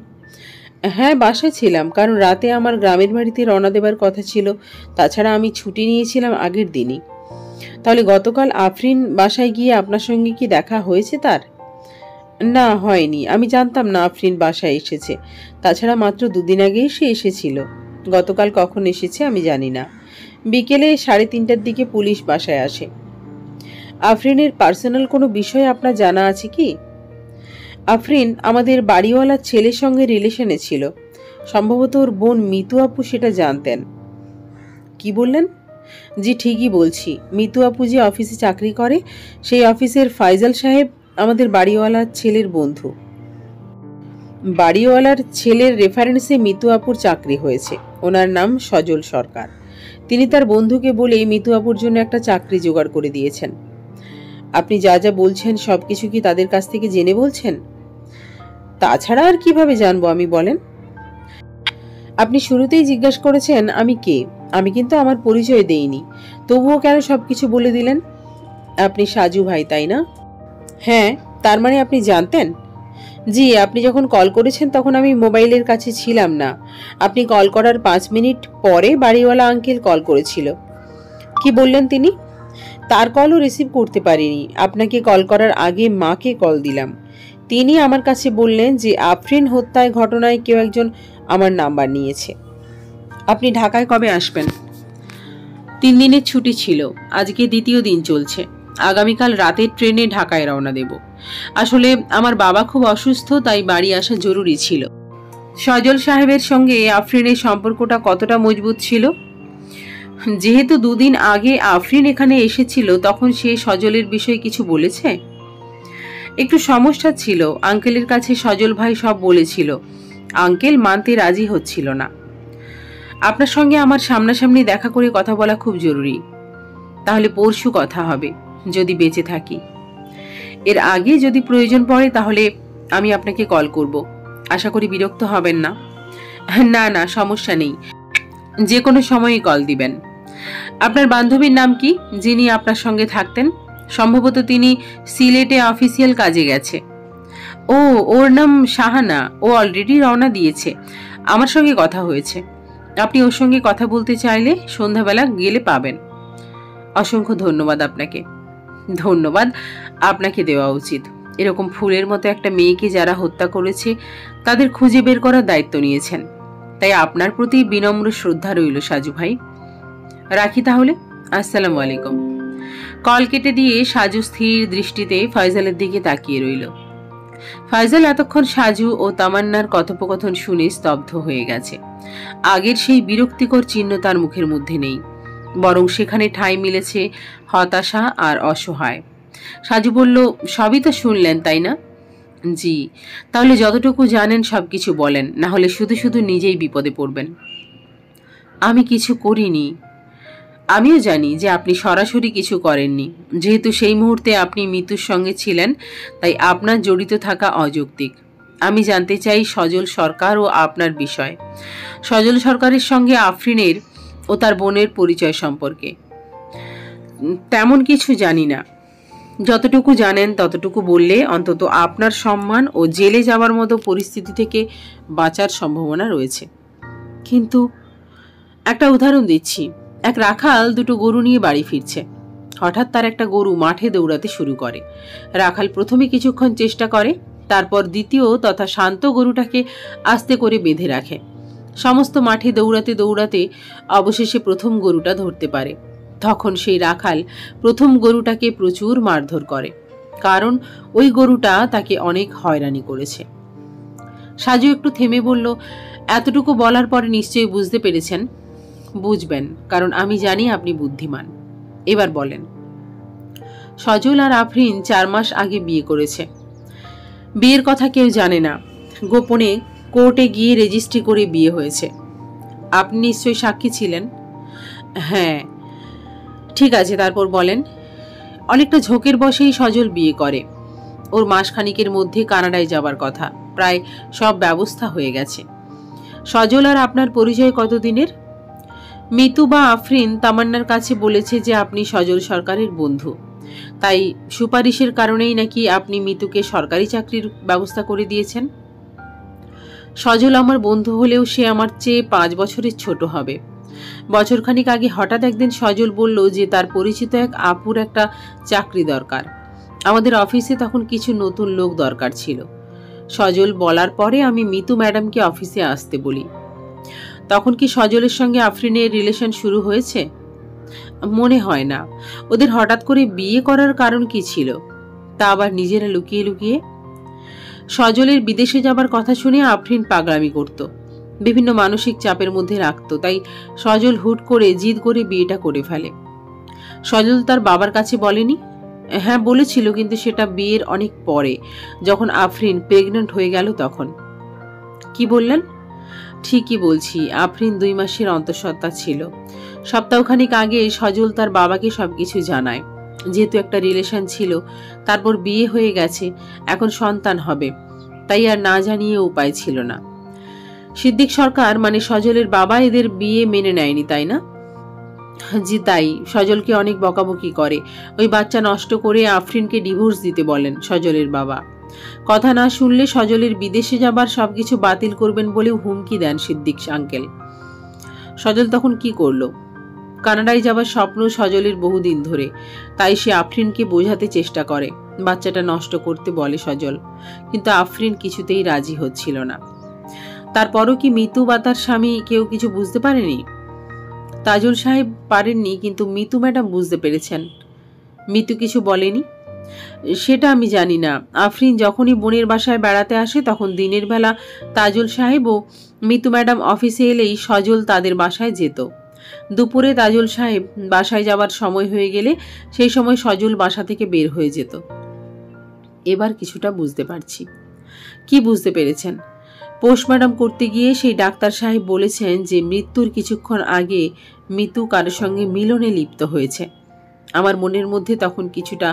হ্যাঁ, বাসায় ছিলাম, কারণ রাতে আমার গ্রামের বাড়িতে রওনা দেবার কথা ছিল। তাছাড়া আমি ছুটি নিয়েছিলাম আগের দিনই। তাহলে গতকাল আফরিন বাসায় গিয়ে আপনার সঙ্গে কি দেখা হয়েছে তার? না, হয়নি। আমি জানতাম না আফরিন বাসায় এসেছে। তাছাড়া মাত্র 2 দিন আগেই সে এসেছিল। গতকাল কখন এসেছে আমি জানি না। বিকেলে 3:30টার দিকে পুলিশ বাসায় আসে। আফরিনের পার্সোনাল কোনো বিষয় আপনার জানা আছে কি? আফরিন আমাদের বাড়িওয়ালার ছেলের সঙ্গে রিলেশনে ছিল। সম্ভবত ওর বোন মিতু আপু সেটা জানতেন। কি বললেন? জি, ঠিকই বলছি। মিতু আপু যে অফিসে চাকরি করে সেই অফিসের ফাইজাল সাহেব আমাদের বাড়িওয়ালার ছেলের বন্ধু। বাড়িওয়ালার ছেলের রেফারেন্সে মিতু আপুর চাকরি হয়েছে। ওনার নাম সজল সরকার। তিনি তার বন্ধুকে বলেই মিতু আপুর জন্য একটা চাকরি জোগাড় করে দিয়েছেন। আপনি যা যা বলছেন সবকিছু কি তাদের কাছ থেকে জেনে বলছেন? তাছাড়া আর কিভাবে জানবো আমি, বলেন? আপনি শুরুতেই জিজ্ঞাসা করেছেন আমি কে। আমি কিন্তু আমার পরিচয় দেইনি, তবুও কেন সবকিছু বলে দিলেন? আপনি সাজু ভাই, তাই না? হ্যাঁ। তার মানে আপনি জানতেন? জি, আপনি যখন কল করেছেন তখন আমি মোবাইলের কাছে ছিলাম না। আপনি কল করার 5 মিনিট পরে বাড়িওয়ালা আঙ্কেল কল করেছিল। কি বললেন তিনি? তার কলও রিসিভ করতে পারিনি। আপনাকে কল করার আগে মাকে কল দিলাম। তিনি আমার কাছে বললেন যে আফরিন হত্যার ঘটনায় কেউ একজন আমার নাম্বার নিয়েছে। আপনি ঢাকায় কবে আসবেন? 3 দিনের ছুটি ছিল, আজকে 2য় দিন চলছে। আগামীকাল রাতের ট্রেনে ঢাকায় রওনা দেব। আসলে আমার বাবা খুব অসুস্থ, তাই বাড়ি আসা জরুরি ছিল। সজল সাহেবের সঙ্গে আফরিনের সম্পর্কটা কতটা মজবুত ছিল? যেহেতু 2 দিন আগে আফরিন এখানে এসেছিল, তখন সে সজলের বিষয়ে কিছু বলেছে? একটু সমস্যা ছিল। আঙ্কেলের কাছে সজল ভাই সব বলেছিল। আঙ্কেল মানতে রাজি হচ্ছিল না। আপনার সঙ্গে আমার সামনাসামনি দেখা করে কথা বলা খুব জরুরি। তাহলে পরশু কথা হবে, যদি বেঁচে থাকি। এর আগে যদি প্রয়োজন পড়ে তাহলে আমি আপনাকে কল করব। আশা করি বিরক্ত হবেন না। না না, সমস্যা নেই, যে কোনো সময়ই কল দিবেন। আপনার বান্ধবীর নাম কি, যিনি আপনার সঙ্গে থাকতেন? সম্ভবত তিনি সিলেটে অফিসিয়াল কাজে গেছে। ও, ওর নাম শাহানা। ও অলরেডি রওনা দিয়েছে। আমার সঙ্গে কথা হয়েছে। আপনি ওর সঙ্গে কথা বলতে চাইলে সন্ধ্যাবেলা গেলে পাবেন। অসংখ্য ধন্যবাদ আপনাকে। ধন্যবাদ আপনাকে দেওয়া উচিত। এরকম ফুলের মতো একটা মেয়েকে যারা হত্যা করেছে তাদের খুঁজে বের করার দায়িত্ব নিয়েছেন, তাই আপনার প্রতি বিনম্র শ্রদ্ধা রইল সাজু ভাই। রাখি তাহলে। আসসালামু আলাইকুম। কল কেটে দিয়ে সাজু স্থির দৃষ্টিতে ফয়জালের দিকে তাকিয়ে রইল। ফয়জাল এতক্ষণ সাজু ও তামান্নার কথোপকথন শুনে স্তব্ধ হয়ে গেছে। আগের সেই বিরক্তিকর চিহ্ন তার মুখের মধ্যে নেই, বরং সেখানে ঠাঁই মিলেছে হতাশা আর অসহায়। সাজু বলল, সবই তো শুনলেন, তাই না? জি। তাহলে যতটুকু জানেন সবকিছু বলেন, না হলে শুধু শুধু নিজেই বিপদে পড়বেন। আমি কিছু করিনি। আমিও জানি যে আপনি সরাসরি কিছু করেননি। যেহেতু সেই মুহূর্তে আপনি মিতুর সঙ্গে ছিলেন, তাই আপনার জড়িত থাকা অযৌক্তিক। আমি জানতে চাই সজল সরকার ও আপনার বিষয়, সজল সরকারের সঙ্গে আফরিনের ও তার বোনের পরিচয় সম্পর্কে। তেমন কিছু জানি না। যতটুকু জানেন ততটুকু বললে অন্তত আপনার সম্মান ও জেলে যাওয়ার মতো পরিস্থিতি থেকে বাঁচার সম্ভাবনা রয়েছে। কিন্তু একটা উদাহরণ দিচ্ছি। এক রাখাল 2টো গরু নিয়ে বাড়ি ফিরছে। হঠাৎ তার একটা গরু মাঠে দৌড়াতে শুরু করে। রাখাল প্রথমে কিছুক্ষণ চেষ্টা করে, তারপর দ্বিতীয় তথা শান্ত গরুটাকে আস্তে করে বেঁধে রাখে। সমস্ত মাঠে দৌড়াতে দৌড়াতে অবশেষে প্রথম গরুটা ধরতে পারে। তখন সেই রাখাল প্রথম গরুটাকে প্রচুর মারধর করে, কারণ ওই গরুটা তাকে অনেক হয়রানি করেছে। সাজু একটু থেমে বলল, এতটুকু বলার পরে নিশ্চয়ই বুঝতে পেরেছেন। বুঝবেন, কারণ আমি জানি আপনি বুদ্ধিমান। এবার বলেন। সজল আর আফরিন 4 মাস আগে বিয়ে করেছে। বিয়ের কথা কেউ জানে না, গোপনে কোর্টে গিয়ে রেজিস্ট্রি করে বিয়ে হয়েছে। আপনি নিশ্চয়ই সাক্ষী ছিলেন। হ্যাঁ। ঠিক আছে, তারপর বলেন। অনেকটা ঝোঁকের বশেই সজল বিয়ে করে। ওর মাসখানিকের মধ্যে কানাডায় যাবার কথা, প্রায় সব ব্যবস্থা হয়ে গেছে। সজল আর আপনার পরিচয় কতদিনের? মিতু বা আফরিন তামান্নার কাছে বলেছে যে আপনি সজল সরকারের বন্ধু, তাই সুপারিশের কারণেই নাকি আপনি মিতুকে সরকারি চাকরির ব্যবস্থা করে দিয়েছেন। সজল আমার বন্ধু হলেও সে আমার চেয়ে 5 বছরের ছোট হবে। বছরখানিক আগে হঠাৎ একদিন সজল বলল যে তার পরিচিত এক আপুর একটা চাকরি দরকার। আমাদের অফিসে তখন কিছু নতুন লোক দরকার ছিল। সজল বলার পরে আমি মিতু ম্যাডামকে অফিসে আসতে বলি। তখন কি সজলের সঙ্গে আফরিনের রিলেশন শুরু হয়েছে? মনে হয় না। ওদের হঠাৎ করে বিয়ে করার কারণ কি ছিল, তা আবার নিজেরা লুকিয়ে লুকিয়ে? সজলের বিদেশে যাবার কথা শুনে আফরিন পাগলামি করত, বিভিন্ন মানসিক চাপের মধ্যে রাখত, তাই সজল হুট করে জিদ করে বিয়েটা করে ফেলে। সজল তার বাবার কাছে বলেনি? হ্যাঁ বলেছিল, কিন্তু সেটা বিয়ের অনেক পরে, যখন আফরিন প্রেগন্যান্ট হয়ে গেল তখন। কি বললেন? ঠিকই বলছি, আফরিন 2 মাসের অন্তঃসত্ত্বা ছিল। সপ্তাহখানিক আগে সজল তার বাবাকে সবকিছু জানায়। যেহেতু একটা রিলেশন ছিল, তারপর বিয়ে হয়ে গেছে, এখন সন্তান হবে, তাই আর না জানিয়ে উপায় ছিল না। সিদ্দিক সরকার মানে সজলের বাবা এদের বিয়ে মেনে নেয়নি, তাই না? জি তাই। সজলকে অনেক বকাবকি করে, ওই বাচ্চা নষ্ট করে আফরিনকে ডিভোর্স দিতে বলেন সজলের বাবা। কথা না শুনলে সজলের বিদেশে যাবার সবকিছু বাতিল করবেন বলেও হুমকি দেন সিদ্দিক আঙ্কেল। সজল তখন কি করলো? কানাডায় যাবার স্বপ্ন সজলের বহুদিন ধরে, তাই সে আফরিনকে বোঝাতে চেষ্টা করে, বাচ্চাটা নষ্ট করতে বলে সজল, কিন্তু আফরিন কিছুতেই রাজি হচ্ছিল না। তারপরও কি মিতু বা তার স্বামী কেউ কিছু বুঝতে পারেনি? তাজুল সাহেব পারেননি, কিন্তু মিতু ম্যাডাম বুঝতে পেরেছেন। মিতু কিছু বলেনি? সেটা আমি জানি না। আফরিন যখনই বোনের বাসায় বেড়াতে আসে তখন দিনের বেলা তাজুল সাহেব ও মিতু ম্যাডাম অফিসে এলেই সজল তাদের বাসায় যেত। দুপুরে তাজুল সাহেব বাসায় যাওয়ার সময় হয়ে গেলে সেই সময় সজল বাসা থেকে বের হয়ে যেত। এবার কিছুটা বুঝতে পারছি। কি বুঝতে পেরেছেন? পোস্টমর্টম করতে গিয়ে সেই ডাক্তার সাহেব বলেছেন যে মৃত্যুর কিছুক্ষণ আগে মিতু কারোর সঙ্গে মিলনে লিপ্ত হয়েছে। আমার মনের মধ্যে তখন কিছুটা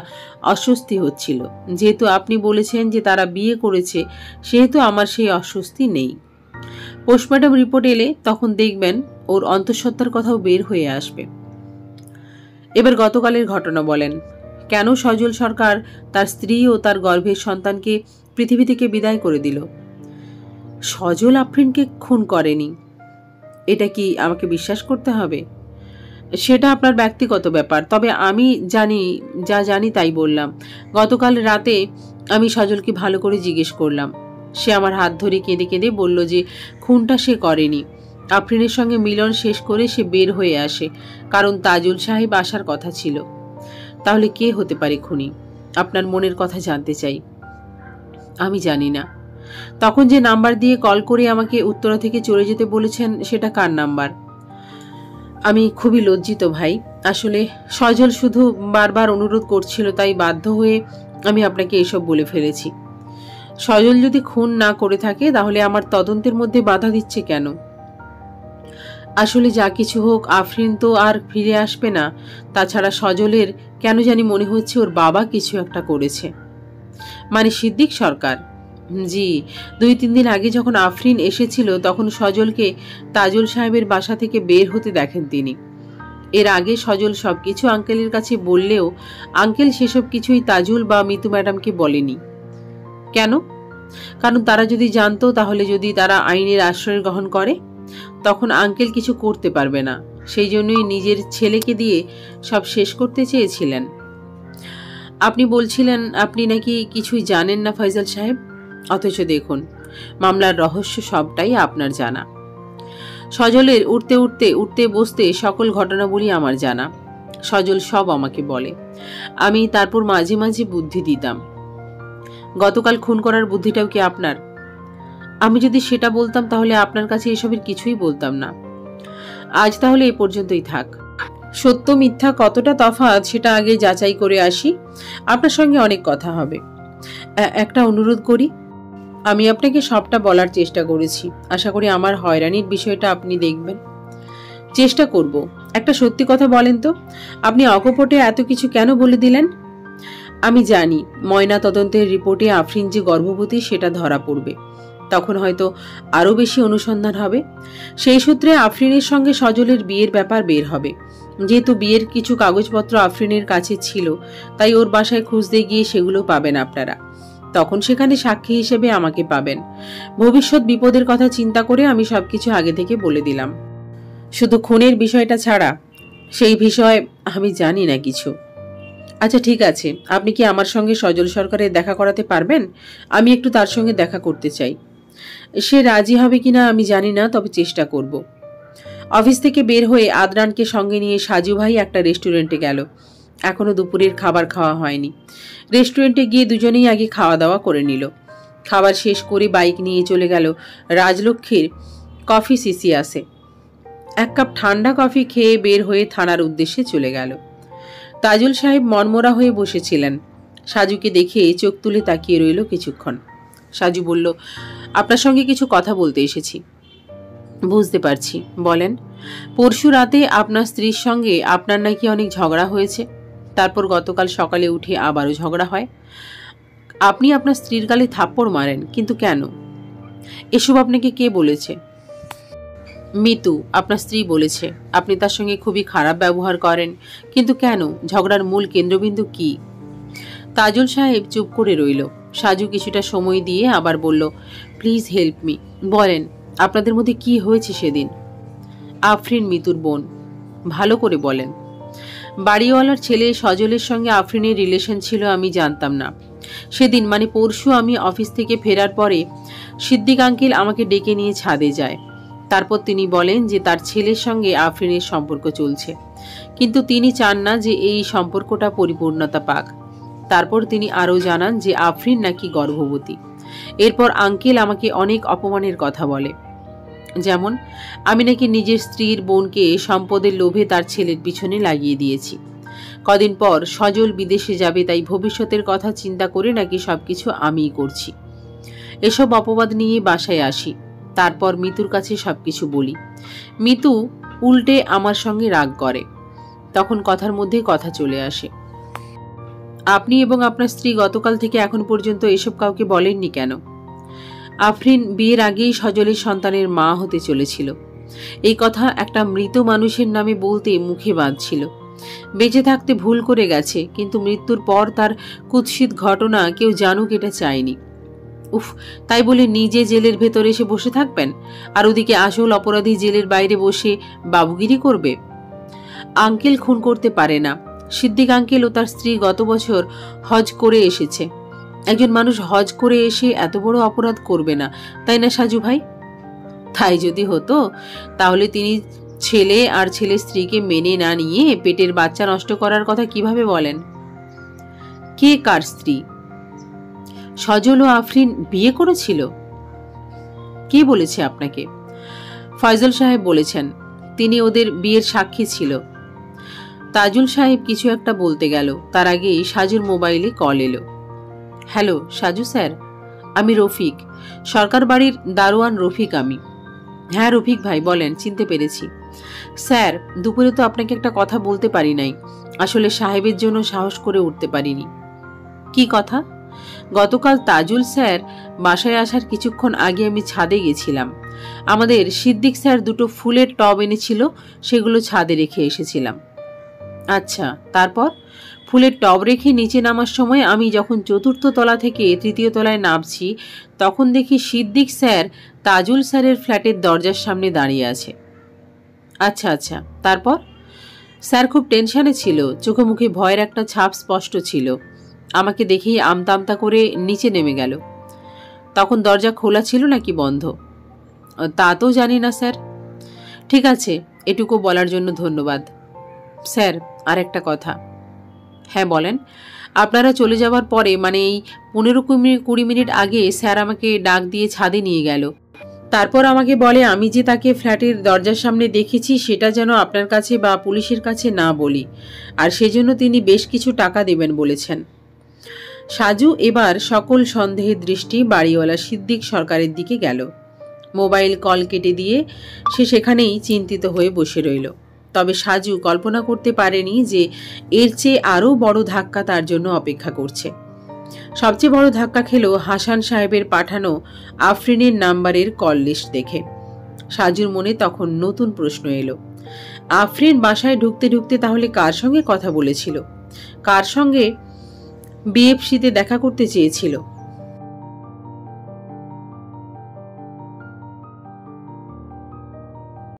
অস্বস্তি হচ্ছিল। যেহেতু আপনি বলেছেন যে তারা বিয়ে করেছে, সেহেতু আমার সেই অস্বস্তি নেই। পোস্টমর্টম রিপোর্ট এলে তখন দেখবেন ওর অন্তঃসত্ত্বার কথাও বের হয়ে আসবে। এবার গতকালের ঘটনা বলেন। কেন সজল সরকার তার স্ত্রী ও তার গর্ভের সন্তানকে পৃথিবী থেকে বিদায় করে দিল? সজল আফরিনকে খুন করেনি, এটা কি আমাকে বিশ্বাস করতে হবে? সেটা আপনার ব্যক্তিগত ব্যাপার, তবে আমি যা জানি তাই বললাম। গতকাল রাতে আমি সজলকে ভালো করে জিজ্ঞেস করলাম। সে আমার হাত ধরে কেঁদে কেঁদে বলল যে খুনটা সে করেনি। আফরিনের সঙ্গে মিলন শেষ করে সে বের হয়ে আসে, কারণ তাজুল সাহেব আসার কথা ছিল। তাহলে কে হতে পারে খুনি? আপনার মনের কথা জানতে চাই। আমি জানি না। তখন যে নাম্বার দিয়ে কল করে আমাকে উত্তরা থেকে চলে যেতে বলেছেন, সেটা কার নাম্বার? আমি খুবই লজ্জিত ভাই। আসলে সজল শুধু বারবার অনুরোধ করছিল, তাই বাধ্য হয়ে আমি আপনাকে এসব বলে ফেলেছি। সজল যদি খুন না করে থাকে তাহলে আমার তদন্তের মধ্যে বাধা দিচ্ছে কেন? আসলে যা কিছু হোক, আফরিন তো আর ফিরে আসবে না। তাছাড়া সজলের কেন জানি মনে হচ্ছে ওর বাবা কিছু একটা করেছে। মানে সিদ্দিক সরকার? জি, 2-3 দিন আগে যখন আফরিন এসেছিল তখন সজলকে তাজুল সাহেবের বাসা থেকে বের হতে দেখেন তিনি। এর আগে সজল সবকিছু আঙ্কেলের কাছে বললেও আঙ্কেল সেসব কিছুই তাজুল বা মিতু ম্যাডামকে বলেনি। কেন? কারণ তারা যদি জানতো, তাহলে যদি তারা আইনের আশ্রয় গ্রহণ করে, তখন আঙ্কেল কিছু করতে পারবে না। সেই জন্যই নিজের ছেলেকে দিয়ে সব শেষ করতে চেয়েছিলেন। আপনি বলছিলেন আপনি নাকি কিছুই জানেন না ফয়সাল সাহেব? অথচ দেখুন, মামলার রহস্য সবটাই আপনার জানা। সজলের উঠতে বসতে সকল ঘটনাবলী আমার জানা। সজল সব আমাকে বলে, আমি তারপর মাঝে মাঝে বুদ্ধি দিতাম। গতকাল খুন করার বুদ্ধিটাও কি আপনার? আমি যদি সেটা বলতাম তাহলে আপনার কাছে এসবের কিছুই বলতাম না। আজ তাহলে এ পর্যন্তই থাক। সত্য মিথ্যা কতটা তফাৎ সেটা আগে যাচাই করে আসি, আপনার সঙ্গে অনেক কথা হবে। একটা অনুরোধ করি, আমি আপনাকে সবটা বলার চেষ্টা করেছি, আশা করি আমার হয়রানির বিষয়টা আপনি দেখবেন। চেষ্টা করব। একটা সত্যি কথা বলেন তো, আপনি অকপটে এত কিছু কেন বলে দিলেন? আমি জানি ময়না তদন্তের রিপোর্টে আফরিন যে গর্ভবতী সেটা ধরা পড়বে, তখন হয়তো আরো বেশি অনুসন্ধান হবে। সেই সূত্রে আফরিনের সঙ্গে সজলের বিয়ের ব্যাপার বের হবে। যেহেতু বিয়ের কিছু কাগজপত্র আফরিনের কাছে ছিল, তাই ওর বাসায় খুঁজতে গিয়ে সেগুলো পাবেন আপনারা। তখন সেখানে সাক্ষী হিসেবে আমাকে পাবেন। ভবিষ্যৎ বিপদের কথা চিন্তা করে আমি সবকিছু আগে থেকে বলে দিলাম। শুধু খুনের বিষয়টা ছাড়া সেই বিষয়ে আমি জানি না কিছু। আচ্ছা ঠিক আছে, আপনি কি আমার সঙ্গে সজল সরকারের দেখা করাতে পারবেন? আমি একটু তার সঙ্গে দেখা করতে চাই। সে রাজি হবে কিনা আমি জানি না, তবে চেষ্টা করব। অফিস থেকে বের হয়ে আদনানকে সঙ্গে নিয়ে সাজু ভাই একটা রেস্টুরেন্টে গেল। এখনো দুপুরের খাবার খাওয়া হয়নি। রেস্টুরেন্টে গিয়ে দুজনেই আগে খাওয়া দাওয়া করে নিল। খাবার শেষ করে বাইক নিয়ে চলে গেল রাজলক্ষ্মীর কফি সিসিয়াসে। এক কাপ ঠান্ডা কফি খেয়ে বের হয়ে থানার উদ্দেশ্যে চলে গেল। তাজুল সাহেব মনমরা হয়ে বসেছিলেন। সাজুকে দেখে চোখ তুলে তাকিয়ে রইল কিছুক্ষণ। সাজু বলল, আপনার সঙ্গে কিছু কথা বলতে এসেছি। বুঝতে পারছি, বলেন। পরশু রাতে আপনার স্ত্রীর সঙ্গে আপনার নাকি অনেক ঝগড়া হয়েছে, তারপর গতকাল সকালে উঠে আবারও ঝগড়া হয়। আপনি আপনার স্ত্রীর গালে থাপ্পড় মারেন, কিন্তু কেন? এসব আপনাকে কে বলেছে? মিতু, আপনার স্ত্রী বলেছে আপনি তার সঙ্গে খুবই খারাপ ব্যবহার করেন, কিন্তু কেন? ঝগড়ার মূল কেন্দ্রবিন্দু কি? তাজুল সাহেব চুপ করে রইল। সাজু কিছুটা সময় দিয়ে আবার বলল, প্লিজ হেল্প মি, বলেন আপনাদের মধ্যে কি হয়েছে সেদিন? আফরিন মিতুর বোন। ভালো করে বলেন। বাড়িওয়ালার ছেলে সজলের সঙ্গে আফরিনের রিলেশন ছিল আমি জানতাম না। সেদিন মানে পরশু আমি অফিস থেকে ফেরার পরে সিদ্দিক আঙ্কেল আমাকে ডেকে নিয়ে ছাদে যায়। তারপর তিনি বলেন যে তার ছেলের সঙ্গে আফরিনের সম্পর্ক চলছে, কিন্তু তিনি চান না যে এই সম্পর্কটা পরিপূর্ণতা পাক। তারপর তিনি আরও জানান যে আফরিন নাকি গর্ভবতী। এরপর আঙ্কেল আমাকে অনেক অপমানের কথা বলে, যেমন আমি নাকি নিজের স্ত্রীর বোনকে সম্পদের লোভে তার ছেলের পিছনে লাগিয়ে দিয়েছি। কদিন পর সজল বিদেশে যাবে, তাই ভবিষ্যতের কথা চিন্তা করে নাকি সবকিছু আমিই করছি। এসব অপবাদ নিয়ে বাসায় আসি। তারপর মিতুর কাছে সবকিছু বলি। মিতু উল্টে আমার সঙ্গে রাগ করে। তখন কথার মধ্যে কথা চলে আসে। আপনি এবং আপনার স্ত্রী গতকাল থেকে এখন পর্যন্ত এসব কাউকে বলেননি কেন? আফরিন বিয়ের আগেই সজলের সন্তানের মা হতে চলেছিল। এই কথা একটা মৃত মানুষের নামে বলতে মুখে বাঁধছিল। বেঁচে থাকতে ভুল করে গেছে, কিন্তু মৃত্যুর পর তার কুৎসিত ঘটনা কেউ জানুক এটা চায়নি। উফ, তাই বলে নিজে জেলের ভেতরে এসে বসে থাকবেন, আর ওদিকে আসল অপরাধী জেলের বাইরে বসে বাবুগিরি করবে? আঙ্কেল খুন করতে পারে না। সিদ্দিক আঙ্কেল ও তার স্ত্রী গত বছর হজ করে এসেছে। একজন মানুষ হজ করে এসে এত বড় অপরাধ করবে না, তাই না সাজু ভাই? তাই যদি হতো তাহলে তিনি ছেলে আর ছেলের স্ত্রীকে মেনে না নিয়ে পেটের বাচ্চা নষ্ট করার কথা কিভাবে বলেন? কে কার স্ত্রী? সজল ও আফরিন বিয়ে করেছিল? কে বলেছে আপনাকে? ফয়জল সাহেব বলেছেন, তিনি ওদের বিয়ের সাক্ষী ছিল। তাজুল সাহেব কিছু একটা বলতে গেল, তার আগেই সাজুর মোবাইলে কল এলো। হ্যালো সাজু স্যার, আমি রফিক, সরকার বাড়ির দারোয়ান রফিক আমি। হ্যাঁ রফিক ভাই বলেন, চিনতে পেরেছি। স্যার, দুপুরে তো আপনাকে একটা কথা বলতে পারি নাই, আসলে সাহেবের জন্য সাহস করে উঠতে পারিনি। কি কথা? গতকাল তাজুল স্যার বাসায় আসার কিছুক্ষণ আগে আমি ছাদে গেছিলাম। আমাদের সিদ্দিক স্যার দুটো ফুলের টব এনেছিল, সেগুলো ছাদে রেখে এসেছিলাম। আচ্ছা, তারপর? ফুলের টব রেখে নিচে নামার সময় আমি যখন চতুর্থ তলা থেকে তৃতীয় তলায় নামছি, তখন দেখি সিদ্দিক স্যার তাজুল স্যারের ফ্ল্যাটের দরজার সামনে দাঁড়িয়ে আছে। আচ্ছা আচ্ছা, তারপর? স্যার খুব টেনশনে ছিল, চোখে মুখে ভয়ের একটা ছাপ স্পষ্ট ছিল। আমাকে দেখেই আমতা আমতা করে নিচে নেমে গেল। তখন দরজা খোলা ছিল নাকি বন্ধ? তা তো জানি না স্যার। ঠিক আছে, এটুকু বলার জন্য ধন্যবাদ। স্যার, আরেকটা কথা। হ্যাঁ বলেন। আপনারা চলে যাওয়ার পরে, মানে এই 15-20 মিনিট আগে স্যার আমাকে ডাক দিয়ে ছাদে নিয়ে গেল। তারপর আমাকে বলে আমি যে তাকে ফ্ল্যাটের দরজার সামনে দেখেছি সেটা যেন আপনার কাছে বা পুলিশের কাছে না বলি, আর সেজন্য তিনি বেশ কিছু টাকা দেবেন বলেছেন। সাজু এবার সকল সন্দেহের দৃষ্টি বাড়িওয়ালা সিদ্দিক সরকারের দিকে গেল। মোবাইল কল কেটে দিয়ে সে সেখানেই চিন্তিত হয়ে বসে রইল। তবে সাজু কল্পনা করতে পারেনি যে এর চেয়ে আরও বড় ধাক্কা তার জন্য অপেক্ষা করছে। সবচেয়ে বড় ধাক্কা খেল হাসান সাহেবের পাঠানো আফরিনের নাম্বারের কল লিস্ট দেখে। সাজুর মনে তখন নতুন প্রশ্ন এলো, আফরিন বাসায় ঢুকতে ঢুকতে তাহলে কার সঙ্গে কথা বলেছিল, কার সঙ্গে বিএফসিতে দেখা করতে চেয়েছিল?